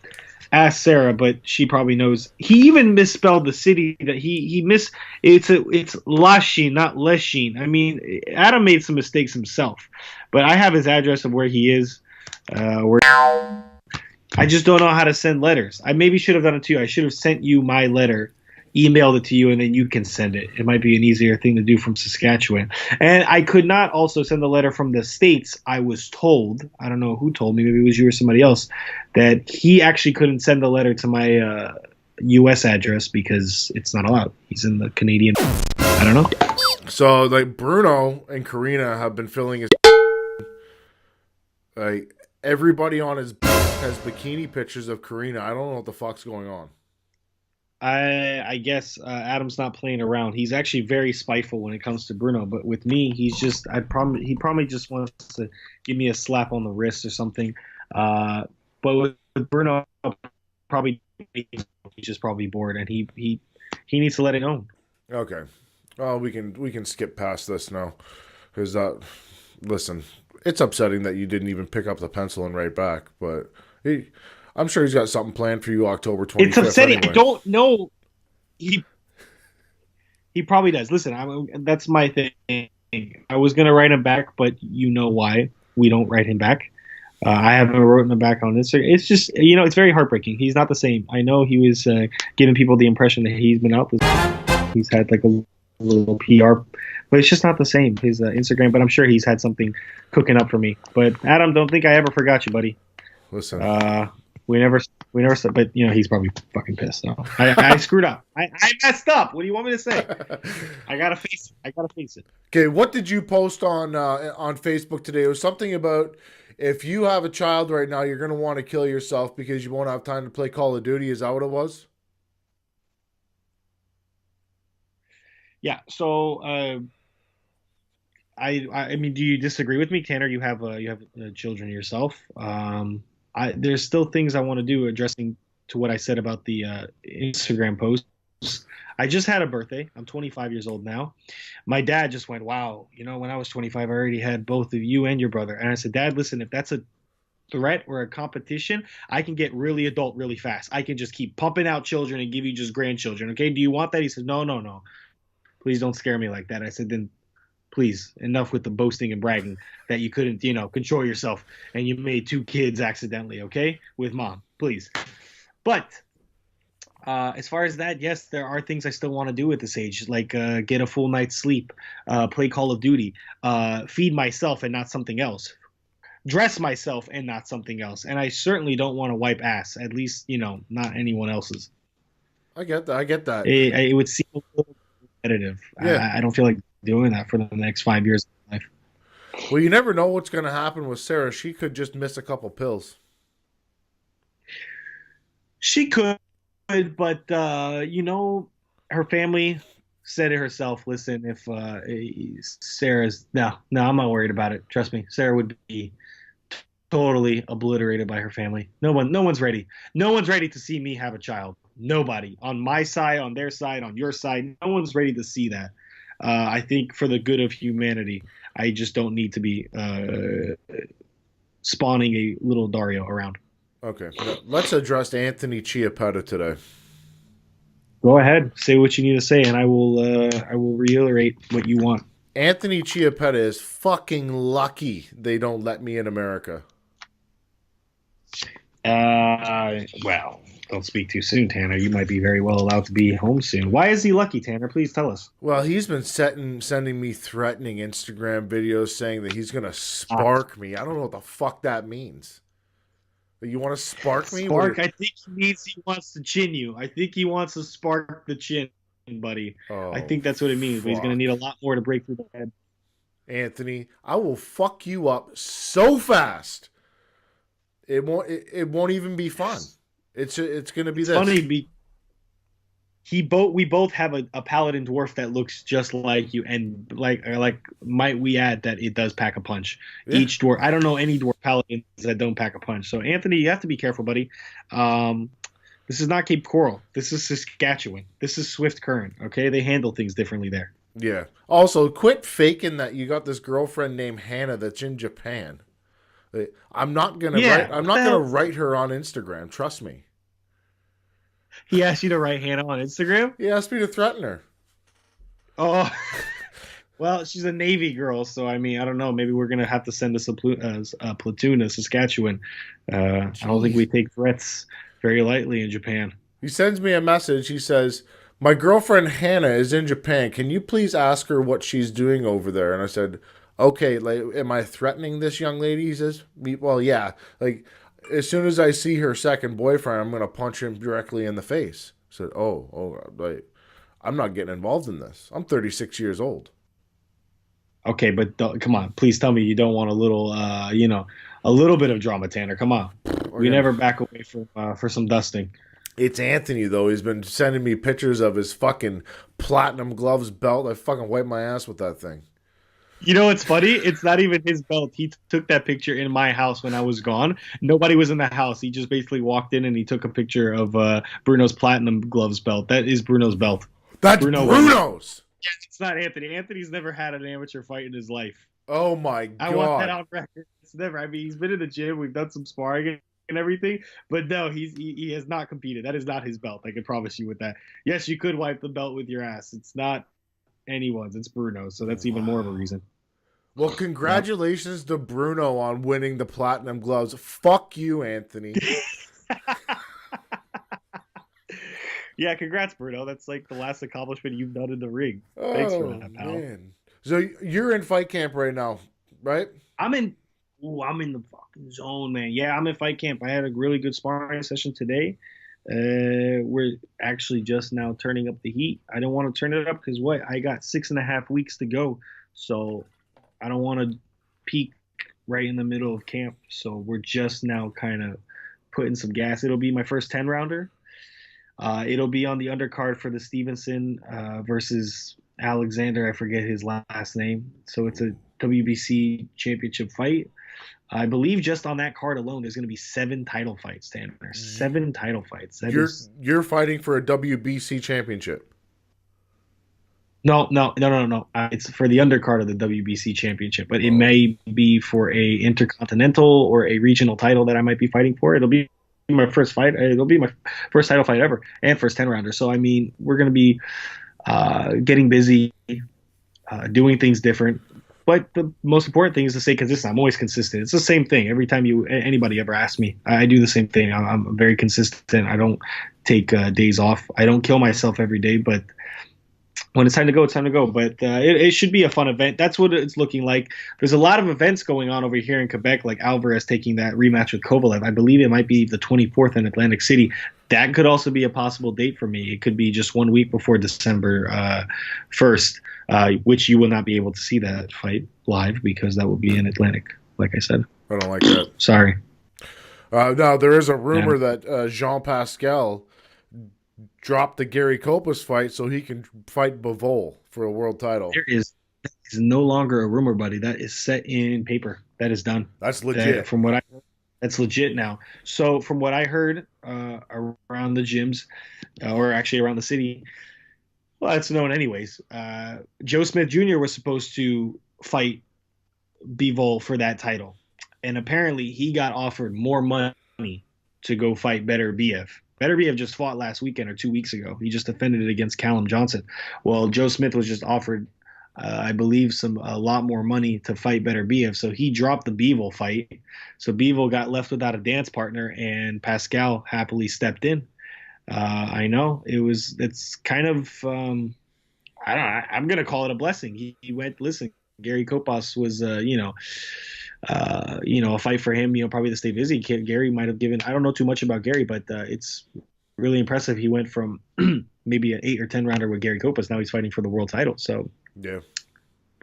ask Sarah, but she probably knows. He even misspelled the city that he miss. It's Lashin, not Leshin. I mean, Adam made some mistakes himself, but I have his address of where he is. Where I just don't know how to send letters. I maybe should have done it too. I should have sent you my letter, emailed it to you, and then you can send it. It might be an easier thing to do from Saskatchewan. And I could not also send the letter from the States. I was told, I don't know who told me, maybe it was you or somebody else, that he actually couldn't send the letter to my U.S. address because it's not allowed. He's in the Canadian. I don't know. So, like, Bruno and Karina have been filling his. Like, everybody on his has bikini pictures of Karina. I don't know what the fuck's going on. I guess Adam's not playing around. He's actually very spiteful when it comes to Bruno, but with me, he's just he probably just wants to give me a slap on the wrist or something. But with Bruno, probably he's just probably bored, and he needs to let it know. Okay, well we can skip past this now, because listen, it's upsetting that you didn't even pick up the pencil and write back, but I'm sure he's got something planned for you October 25th. It's upsetting. Anyway. I don't know. He probably does. Listen, that's my thing. I was gonna write him back, but you know why we don't write him back. I haven't written him back on Instagram. It's just it's very heartbreaking. He's not the same. I know he was giving people the impression that he's been out. He's had like a little PR, but it's just not the same. His Instagram. But I'm sure he's had something cooking up for me. But Adam, don't think I ever forgot you, buddy. Listen, we never said, but he's probably fucking pissed. So I screwed up. I messed up. What do you want me to say? I gotta face it. Okay, what did you post on Facebook today? It was something about if you have a child right now, you're gonna want to kill yourself because you won't have time to play Call of Duty. Is that what it was? Yeah. So I mean, do you disagree with me, Tanner? You have children yourself. There's still things I want to do addressing to what I said about the Instagram posts. I just had a birthday. I'm 25 years old now. My dad just went, wow, when I was 25, I already had both of you and your brother. And I said, Dad, listen, if that's a threat or a competition, I can get really adult really fast. I can just keep pumping out children and give you just grandchildren. Okay, do you want that? He said, no. Please don't scare me like that. I said, then please, enough with the boasting and bragging that you couldn't, control yourself and you made 2 kids accidentally, okay, with mom, please. But as far as that, yes, there are things I still want to do at this age, like get a full night's sleep, play Call of Duty, feed myself and not something else, dress myself and not something else. And I certainly don't want to wipe ass, at least, not anyone else's. I get that. It would seem a little competitive. Yeah. I don't feel like doing that for the next 5 years of my life. Well, you never know what's going to happen with Sarah. She could just miss a couple pills. She could, but her family said it herself. Listen, if Sarah's no, I'm not worried about it. Trust me, Sarah would be totally obliterated by her family. No one's ready. No one's ready to see me have a child. Nobody on my side, on their side, on your side. No one's ready to see that. I think for the good of humanity, I just don't need to be spawning a little Dario around. Okay, let's address Anthony Chiappetta today. Go ahead, say what you need to say, and I will reiterate what you want. Anthony Chiappetta is fucking lucky they don't let me in America. Well, don't speak too soon, Tanner. You might be very well allowed to be home soon. Why is he lucky, Tanner? Please tell us. Well, he's been sending me threatening Instagram videos saying that he's going to spark me. I don't know what the fuck that means. You want to spark me? Spark? I think he means he wants to chin you. I think he wants to spark the chin, buddy. Oh, I think that's what it means. But he's going to need a lot more to break through the head. Anthony, I will fuck you up so fast. It won't even be fun. It's going to be this. Funny. We both have a paladin dwarf that looks just like you, and like might we add that it does pack a punch. Yeah. Each dwarf, I don't know any dwarf paladins that don't pack a punch. So Anthony, you have to be careful, buddy. This is not Cape Coral. This is Saskatchewan. This is Swift Current. Okay, they handle things differently there. Yeah. Also, quit faking that you got this girlfriend named Hannah that's in Japan. I'm not gonna write. Yeah, I'm what not the gonna hell? write her on Instagram. Trust me. He asked you to write Hannah on Instagram? He asked me to threaten her. Oh, well, she's a Navy girl, so I mean, I don't know. Maybe we're gonna have to send us a platoon to Saskatchewan. I don't think Jeez. we take threats very lightly in Japan. He sends me a message. He says, "My girlfriend Hannah is in Japan. Can you please ask her what she's doing over there?" And I said, "Okay, like, am I threatening this young lady?" He says, "Well, yeah. Like, as soon as I see her second boyfriend, I'm gonna punch him directly in the face." I said, "Oh, like, I'm not getting involved in this. I'm 36 years old." Okay, but come on, please tell me you don't want a little, a little bit of drama, Tanner. Come on, We're we gonna. never back away from for some dusting. It's Anthony though. He's been sending me pictures of his fucking platinum gloves belt. I fucking wipe my ass with that thing. You know what's funny? It's not even his belt. He took that picture in my house when I was gone. Nobody was in the house. He just basically walked in and he took a picture of Bruno's platinum gloves belt. That is Bruno's belt. That's Bruno Bruno's. It's not Anthony. Anthony's never had an amateur fight in his life. Oh my I want that god. on record. It's never. I mean, he's been in the gym. We've done some sparring and everything, but no, he has not competed. That is not his belt. I can promise you with that. Yes, you could wipe the belt with your ass. It's not anyone's. It's Bruno's. So that's even more of a reason. Well, Yep. congratulations to Bruno on winning the platinum gloves. Fuck you, Anthony. Yeah, congrats, Bruno. That's like the last accomplishment you've done in the ring. Thanks for Oh that, pal. man. So you're in fight camp right now, right? I'm in. Ooh, I'm in the fucking zone, man. Yeah, I'm in fight camp. I had a really good sparring session today. We're actually just now turning up the heat. I don't want to turn it up because what? I got 6.5 weeks to go, so I don't want to peak right in the middle of camp. So we're just now kind of putting some gas. It'll be my first 10 rounder. It'll be on the undercard for the Stevenson versus Alexander. I forget his last name. So it's a WBC championship fight. I believe just on that card alone, there's going to be 7 title fights, Tanner. 7 title fights. That You're is you're fighting for a WBC championship. no. It's for the undercard of the WBC championship, but it may be for a intercontinental or a regional title that I might be fighting for. It'll be my first fight. It'll be my first title fight ever and first 10 rounder. So I mean, we're going to be getting busy, doing things different. But the most important thing is to stay consistent. I'm always consistent. It's the same thing every time anybody ever asks me. I do the same thing. I'm very consistent. I don't take days off. I don't kill myself every day, but when it's time to go, it's time to go. But it should be a fun event. That's what it's looking like. There's a lot of events going on over here in Quebec, like Alvarez taking that rematch with Kovalev. I believe it might be the 24th in Atlantic City. That could also be a possible date for me. It could be just 1 week before December 1st, which you will not be able to see that fight live because that will be in Atlantic, like I said. I don't like that. Sorry. Now there is a rumor that Jean Pascal dropped the Gary Copas fight so he can fight Bivol for a world title. That is no longer a rumor, buddy. That is set in paper. That is done. That's legit. From what I That's legit now. So from what I heard around the gyms, or actually around the city, well, it's known anyways. Joe Smith Jr. was supposed to fight Bivol for that title, and apparently he got offered more money to go fight Better BF. Better BF just fought last weekend or 2 weeks ago. He just defended it against Callum Johnson. Well, Joe Smith was just offered, I believe, a lot more money to fight Better BF. So he dropped the Bivol fight. So Bivol got left without a dance partner, and Pascal happily stepped in. I know it's kind of, I don't know. I'm going to call it a blessing. He went, listen, Gary Copas was, a fight for him, probably to stay busy. Gary might have given, I don't know too much about Gary, but it's really impressive. He went from maybe an 8 or 10 rounder with Gary Copas. Now he's fighting for the world title. So, yeah,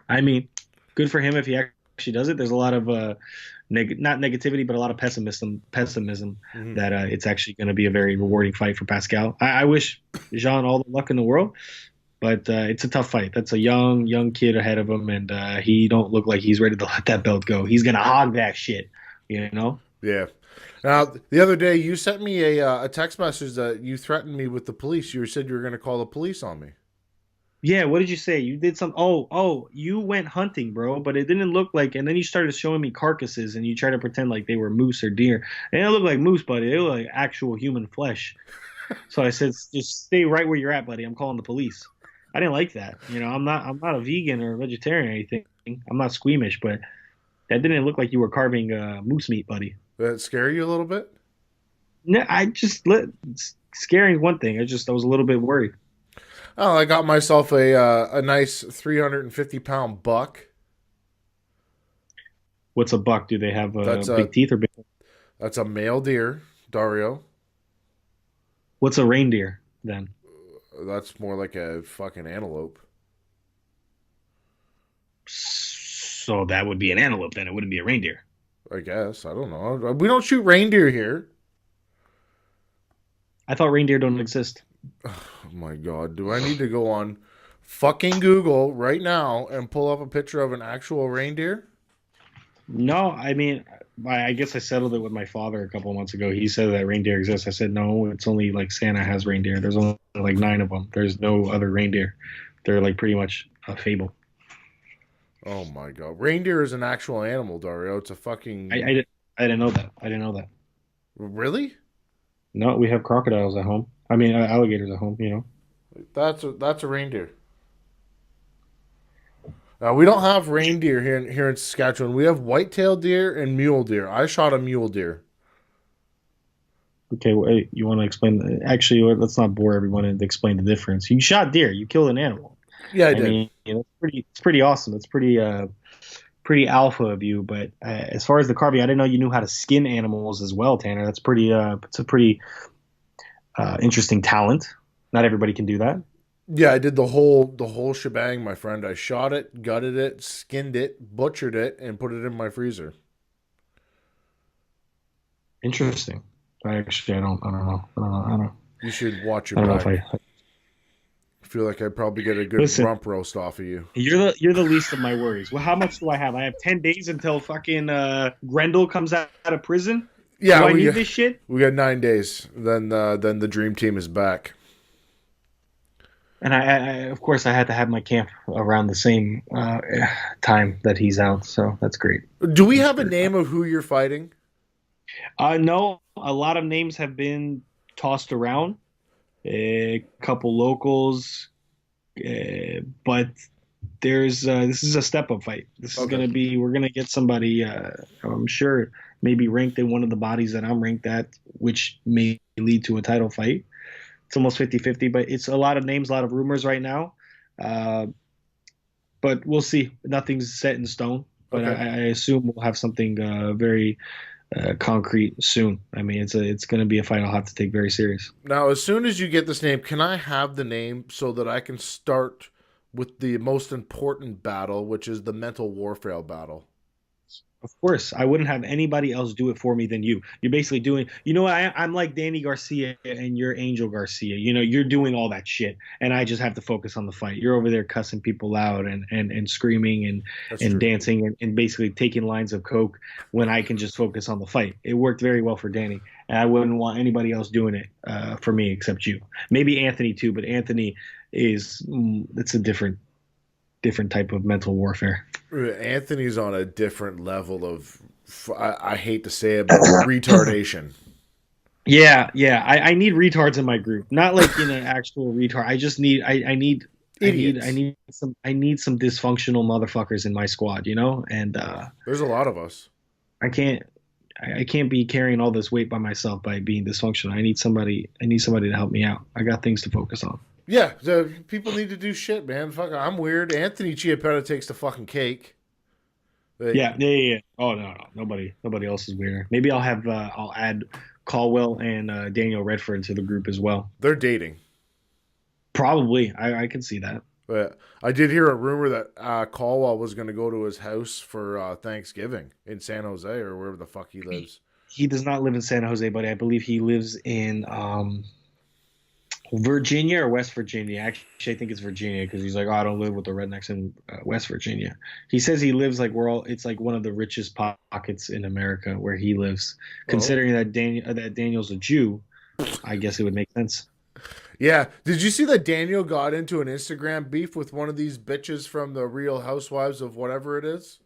I mean, good for him if he actually does it. There's a lot of not negativity, but a lot of pessimism that it's actually going to be a very rewarding fight for Pascal. I wish Jean all the luck in the world, but it's a tough fight. That's a young kid ahead of him, and he don't look like he's ready to let that belt go. He's going to hog that shit, Yeah. Now, the other day, you sent me a text message that you threatened me with the police. You said you were going to call the police on me. Yeah, what did you say? You did some. Oh, you went hunting, bro, but it didn't look like. And then you started showing me carcasses, and you tried to pretend like they were moose or deer. They didn't look like moose, buddy. They look like actual human flesh. So I said, just stay right where you're at, buddy. I'm calling the police. I didn't like that. I'm not a vegan or a vegetarian or anything. I'm not squeamish, but that didn't look like you were carving moose meat, buddy. Did that scare you a little bit? No, I just scaring is one thing. I was a little bit worried. Oh, I got myself a nice 350-pound buck. What's a buck? Do they have That's big teeth or big? that's a male deer, Dario. What's a reindeer then? That's more like a fucking antelope. So that would be an antelope then. It wouldn't be a reindeer. I guess. I don't know. We don't shoot reindeer here. I thought reindeer don't exist. Oh my God. Do I need to go on fucking Google right now and pull up a picture of an actual reindeer? No, I mean, I guess I settled it with my father a couple of months ago. He said that reindeer exists. I said, no, it's only like Santa has reindeer. There's only like 9 of them. There's no other reindeer. They're like pretty much a fable. Oh my God. Reindeer is an actual animal, Dario. It's a fucking... I didn't know that. I didn't know that. Really? No, we have crocodiles at home. I mean, alligators at home, you know. That's a reindeer. We don't have reindeer here in Saskatchewan. We have white-tailed deer and mule deer. I shot a mule deer. Okay, well, hey, you want to explain? Actually, let's not bore everyone and explain the difference. You shot deer. You killed an animal. Yeah, I did. mean, it's pretty awesome. It's pretty alpha of you. But as far as the carving, I didn't know you knew how to skin animals as well, Tanner. That's pretty. It's a pretty interesting talent. Not everybody can do that. Yeah, I did the whole shebang, my friend. I shot it, gutted it, skinned it, butchered it, and put it in my freezer. Interesting. I don't know. I don't. You should watch I your don't know back. if I feel like I'd probably get a good Listen. rump roast off of you. You're the least of my worries. Well, how much do I have? I have 10 days until fucking Grendel comes out of prison. Yeah, do I need this shit? We got 9 days. Then the dream team is back. And I of course, I had to have my camp around the same time that he's out, so that's great. Do we have a name of who you're fighting? No, a lot of names have been tossed around. A couple locals, but there's this is a step up fight. This is gonna be we're gonna get somebody. I'm sure maybe ranked in one of the bodies that I'm ranked at, which may lead to a title fight. It's almost 50-50, but it's a lot of names, a lot of rumors right now. But we'll see. Nothing's set in stone, but I assume we'll have something very concrete soon. I mean, it's going to be a fight I'll have to take very serious. Now, as soon as you get this name, can I have the name so that I can start with the most important battle, which is the mental warfare battle? Of course, I wouldn't have anybody else do it for me than you. You're basically doing, I'm like Danny Garcia and you're Angel Garcia. You're doing all that shit, and I just have to focus on the fight. You're over there cussing people out and screaming and dancing and basically taking lines of coke when I can just focus on the fight. It worked very well for Danny, and I wouldn't want anybody else doing it for me except you. Maybe Anthony too, but Anthony it's a different type of mental warfare. Anthony's on a different level of, I hate to say it, but retardation. Yeah. I need retards in my group. Not like an actual retard. I just need I need some dysfunctional motherfuckers in my squad, And there's a lot of us. I can't be carrying all this weight by myself by being dysfunctional. I need somebody to help me out. I got things to focus on. Yeah, people need to do shit, man. Fuck, I'm weird. Anthony Chiappetta takes the fucking cake. But, yeah. Oh no, nobody else is weirder. Maybe I'll add Caldwell and Daniel Redfern to the group as well. They're dating. Probably, I can see that. But I did hear a rumor that Caldwell was going to go to his house for Thanksgiving in San Jose or wherever the fuck he lives. He does not live in San Jose, but I believe he lives in Virginia or West Virginia? Actually, I think it's Virginia because he's like, oh, I don't live with the rednecks in West Virginia. He says he lives like it's like one of the richest pockets in America where he lives. Oh. Considering that Daniel's a Jew, I guess it would make sense. Yeah. Did you see that Daniel got into an Instagram beef with one of these bitches from the Real Housewives of whatever it is?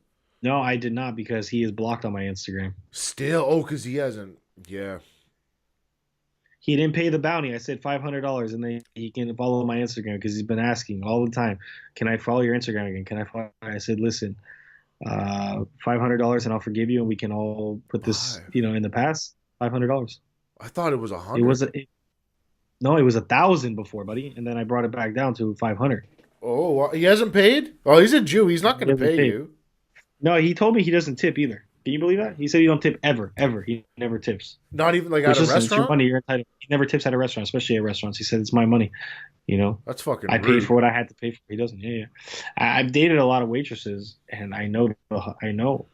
No, I did not because he is blocked on my Instagram. Still, oh, because he hasn't. Yeah. He didn't pay the bounty. I said $500, and then he can follow my Instagram because he's been asking all the time, "Can I follow your Instagram again? Can I follow?" I said, "Listen, $500, and I'll forgive you, and we can all put this, Five. in the past. $500. I thought it was It 100. was no, it was 1,000 before, buddy, and then I brought it back down to 500. Oh, he hasn't paid? Oh, he's a Jew. He's not going He to hasn't pay paid. you. No, he told me he doesn't tip either. Can you believe that? He said he don't tip ever, ever. He never tips. Not even like Which at a is it's your restaurant? money. You're entitled. He never tips at a restaurant, especially at restaurants. He said it's my money. That's fucking I rude. paid for what I had to pay for. He doesn't. Yeah, yeah. I've dated a lot of waitresses, and I know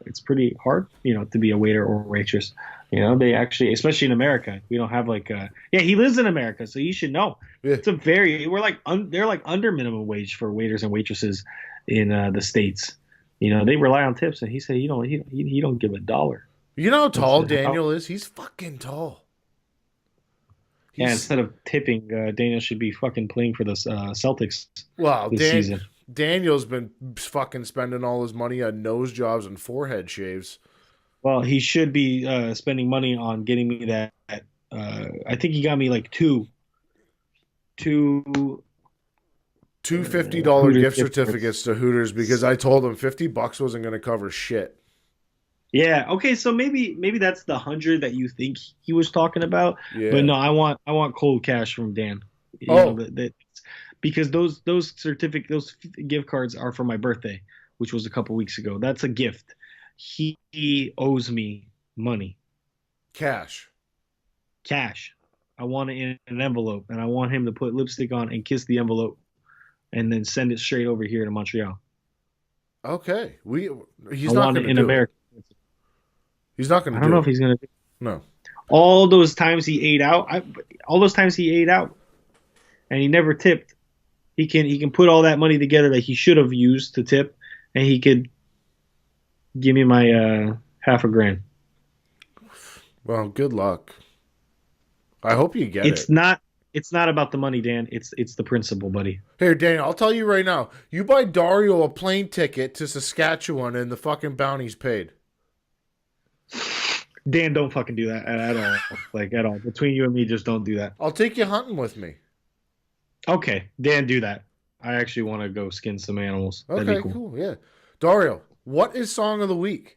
it's pretty hard, to be a waiter or waitress. They actually, especially in America, we don't have like. Yeah, he lives in America, so you should know. Yeah. We're like they're like under minimum wage for waiters and waitresses in the States. They rely on tips, and he said he don't give $1. You know how tall That's- Daniel is? He's fucking tall. Yeah, He's, instead of tipping, Daniel should be fucking playing for the Celtics wow, this season. Daniel's been fucking spending all his money on nose jobs and forehead shaves. Well, he should be spending money on getting me that. I think he got me like two Two $50 Hooters gift gift certificates to Hooters because I told him $50 wasn't going to cover shit. Yeah. Okay. So maybe that's the 100 that you think he was talking about. Yeah. But no, I want cold cash from Dan. Oh. Because those gift cards are for my birthday, which was a couple weeks ago. That's a gift. He owes me money, Cash. I want it in an envelope, and I want him to put lipstick on and kiss the envelope, and then send it straight over here to Montreal. Okay. He's I not want going it to in do America. it. He's not going to I do don't know it. if he's gonna. No. All those times he ate out, and he never tipped. He can put all that money together that he should have used to tip, and he could give me my $500. Well, good luck. I hope you get It's it. not. It's not about the money, Dan. It's the principle, buddy. Here, Daniel, I'll tell you right now. You buy Dario a plane ticket to Saskatchewan and the fucking bounty's paid. Dan, don't fucking do that at all. Like at all. Between you and me, just don't do that. I'll take you hunting with me. Okay, Dan, do that. I actually want to go skin some animals. That'd Okay, be cool. Yeah. Dario, what is song of the week?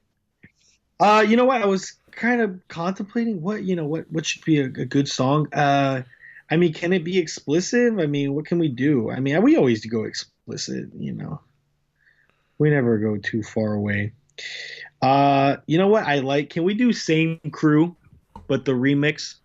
You know what? I was kind of contemplating what should be a good song. I mean, can it be explicit? I mean, what can we do? I mean, we always go explicit. We never go too far away. You know what I like? Can we do Same Crew, but the remix?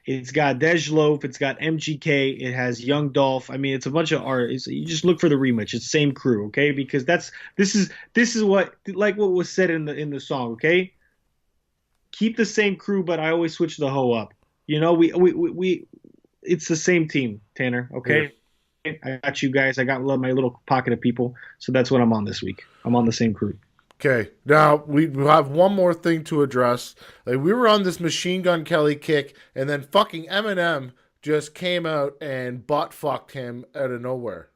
It's got Dej Loaf, it's got MGK, it has Young Dolph. I mean, it's a bunch of artists. You just look for the remix. It's Same Crew, okay? Because this is what was said in the song, okay? Keep the same crew, but I always switch the hoe up. We it's the same team, Tanner, okay? Yeah. I got you guys. I got my little pocket of people. So that's what I'm on this week. I'm on the same crew. Okay, now we have one more thing to address. Like, we were on this Machine Gun Kelly kick, and then fucking Eminem just came out and butt fucked him out of nowhere.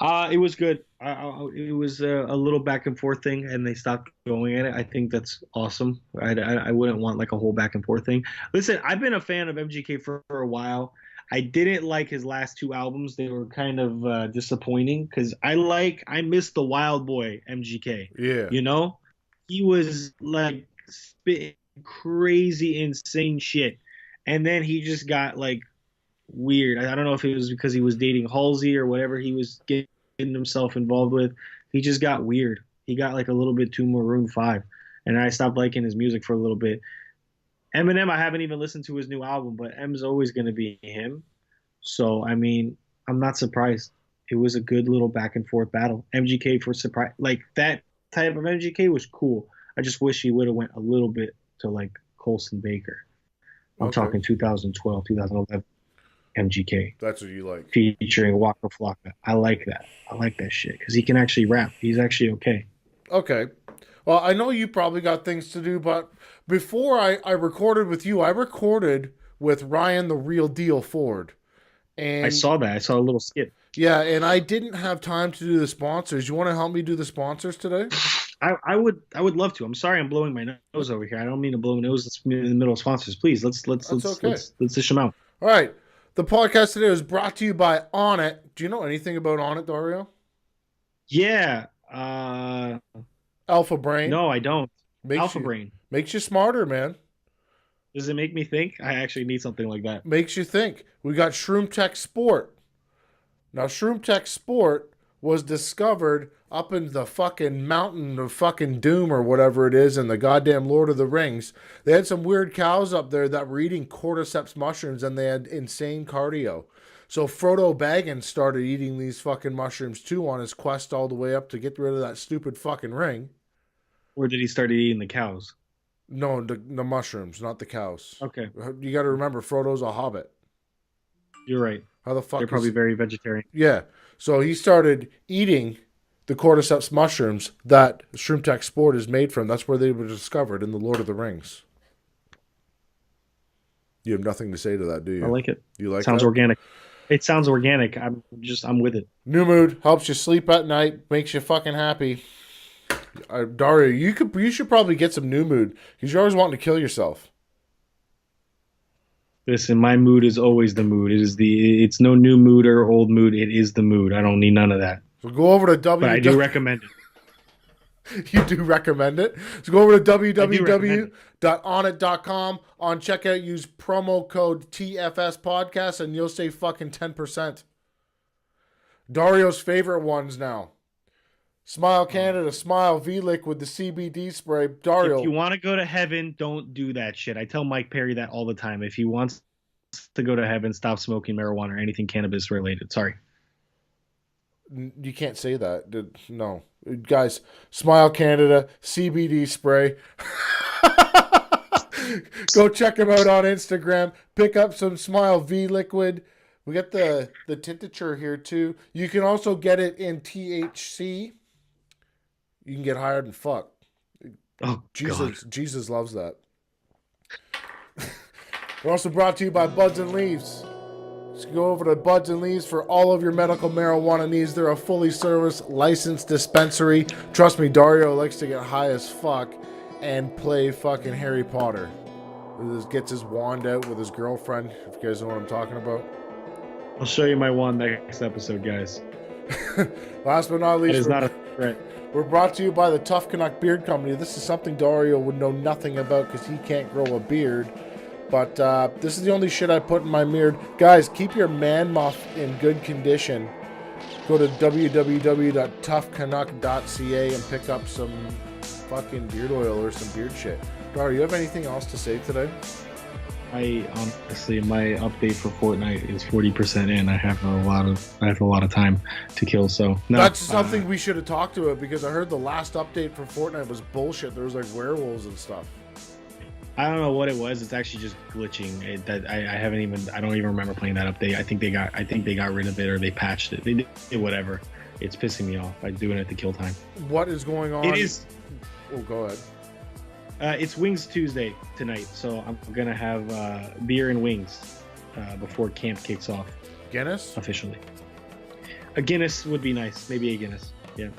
It was good. It was a little back and forth thing, and they stopped going at it. I think that's awesome. I wouldn't want like a whole back and forth thing. Listen, I've been a fan of MGK for a while. I didn't like his last two albums. They were kind of disappointing because I miss the Wild Boy MGK. Yeah. He was like spitting crazy, insane shit. And then he just got like weird. I don't know if it was because he was dating Halsey or whatever he was getting himself involved with. He just got weird. He got like a little bit too Maroon 5. And I stopped liking his music for a little bit. Eminem, I haven't even listened to his new album, but M's always going to be him. So, I mean, I'm not surprised. It was a good little back and forth battle. MGK for surprise, like that type of MGK was cool. I just wish he would have went a little bit to like Colson Baker. I'm talking 2012, 2011. MGK That's what you like. featuring Waka Flocka. I like that. I like that shit because he can actually rap. He's actually okay. Okay. Well, I know you probably got things to do, but before I recorded with you, I recorded with Ryan the Real Deal Ford. And I saw that. I saw a little skit. yeah, and I didn't have time to do the sponsors. You want to help me do the sponsors today? I would love to. I'm sorry I'm blowing my nose over here. I don't mean to blow my nose. It's in the middle of sponsors. Please let's okay. let's dish them out. All right. The podcast today is brought to you by On It. Do you know anything about On It, Dario? Yeah. Alpha Brain. No, I don't. Makes Brain. Makes you smarter, man. Does it make me think? I actually need something like that. Makes you think. We got Shroom Tech Sport. Now, Shroom Tech Sport was discovered up in the fucking mountain of fucking doom or whatever it is in the goddamn Lord of the Rings. They had some weird cows up there that were eating cordyceps mushrooms and they had insane cardio. So Frodo Baggins started eating these fucking mushrooms too on his quest all the way up to get rid of that stupid fucking ring. Or did he start eating the cows? No, the mushrooms, not the cows. Okay. You got to remember, Frodo's a hobbit. You're right. How the fuck They're probably very vegetarian. Yeah. So he started eating the cordyceps mushrooms that Shroom Tech Sport is made from. That's where they were discovered in the Lord of the Rings. You have nothing to say to that, do you? I like it. You like Sounds that? organic. It sounds organic. I'm with it. New Mood helps you sleep at night, makes you fucking happy. Dario, you should probably get some New Mood because you're always wanting to kill yourself. Listen, my mood is always the mood. It's no new mood or old mood. It is the mood. I don't need none of that. So go over to But I do recommend it. You do recommend it. So go over to www.onit.com. On checkout, use promo code TFS podcast and you'll save fucking 10%. Dario's favorite ones now. Smile Canada, Smile V-Liquid, the CBD spray. Dario. If you want to go to heaven, don't do that shit. I tell Mike Perry that all the time. If he wants to go to heaven, stop smoking marijuana or anything cannabis related. Sorry. You can't say that. No. Guys, Smile Canada, CBD spray. Go check them out on Instagram. Pick up some Smile V-Liquid. We got the tincture here too. You can also get it in THC. You can get higher than fuck. Oh, Jesus loves that. We're also brought to you by Buds and Leaves. Just go over to Buds and Leaves for all of your medical marijuana needs. They're a fully serviced, licensed dispensary. Trust me, Dario likes to get high as fuck and play fucking Harry Potter. He gets his wand out with his girlfriend, if you guys know what I'm talking about. I'll show you my wand next episode, guys. Last but not least, It is not a threat. We're brought to you by the Tough Canuck Beard Company. This is something Dario would know nothing about because he can't grow a beard. But this is the only shit I put in my beard. Guys, keep your man muff in good condition. Go to www.toughcanuck.ca and pick up some fucking beard oil or some beard shit. Dario, you have anything else to say today? I honestly, my update for Fortnite is 40% in. I have a lot of time to kill. So no, that's something we should have talked about because I heard the last update for Fortnite was bullshit. There was like werewolves and stuff. I don't know what it was. It's actually just glitching. I don't even remember playing that update. I think they got rid of it or they patched it. They did whatever. It's pissing me off. I'm doing it to kill time. What is going on? It is. Oh, go ahead. It's Wings Tuesday tonight, so I'm gonna have beer and wings before camp kicks off. Guinness? Officially. A Guinness would be nice. Maybe a Guinness. Yeah.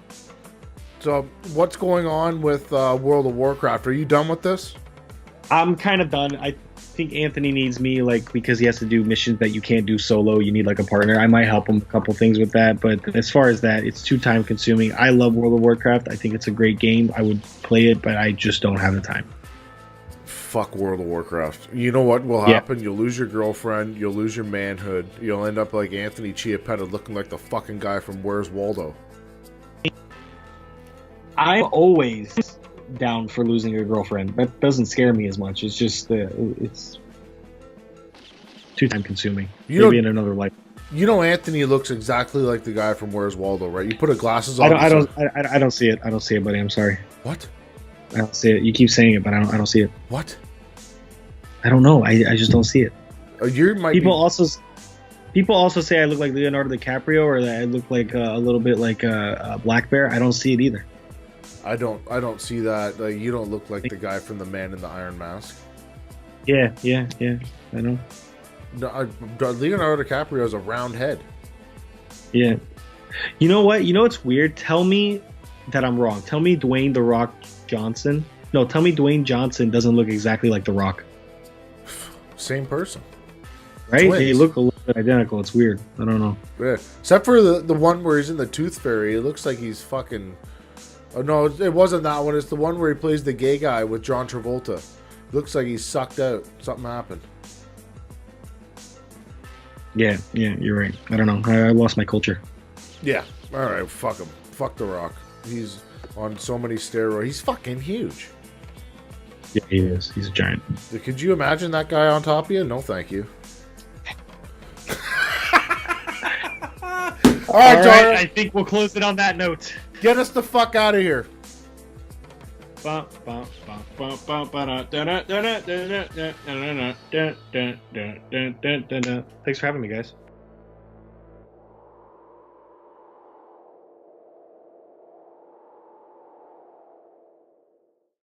So, what's going on with World of Warcraft? Are you done with this? I'm kind of done. I think Anthony needs me, because he has to do missions that you can't do solo. You need, a partner. I might help him a couple things with that, but as far as that, it's too time consuming. I love World of Warcraft. I think it's a great game. I would play it, but I just don't have the time. Fuck World of Warcraft. You know what will happen? You'll lose your girlfriend. You'll lose your manhood. You'll end up like Anthony Chiappetta looking like the fucking guy from Where's Waldo. I'm always down for losing your girlfriend. That doesn't scare me as much. It's just it's too time consuming. Maybe in another life. You know, Anthony looks exactly like the guy from Where's Waldo, right? You put his glasses on. I don't see it. I don't see it, buddy. I'm sorry. What? I don't see it. You keep saying it, but I don't see it. What? I don't know. I just don't see it. You might people be... also People also say I look like Leonardo DiCaprio or that I look like a little bit like Black Bear. I don't see it either. I don't see that. Like, you don't look like the guy from The Man in the Iron Mask. Yeah. I know. No, Leonardo DiCaprio has a round head. Yeah. You know what? You know what's weird? Tell me that I'm wrong. Tell me Dwayne The Rock Johnson. No, tell me Dwayne Johnson doesn't look exactly like The Rock. Same person. Right? Twins. They look a little bit identical. It's weird. I don't know. Yeah. Except for the one where he's in the Tooth Fairy. It looks like he's fucking... Oh, no, it wasn't that one. It's the one where he plays the gay guy with John Travolta. Looks like he's sucked out. Something happened. Yeah, you're right. I don't know. I lost my culture. Yeah. All right, fuck him. Fuck The Rock. He's on so many steroids. He's fucking huge. Yeah, he is. He's a giant. Could you imagine that guy on top of you? No, thank you. All right, Dario. I think we'll close it on that note. Get us the fuck out of here. Thanks for having me, guys.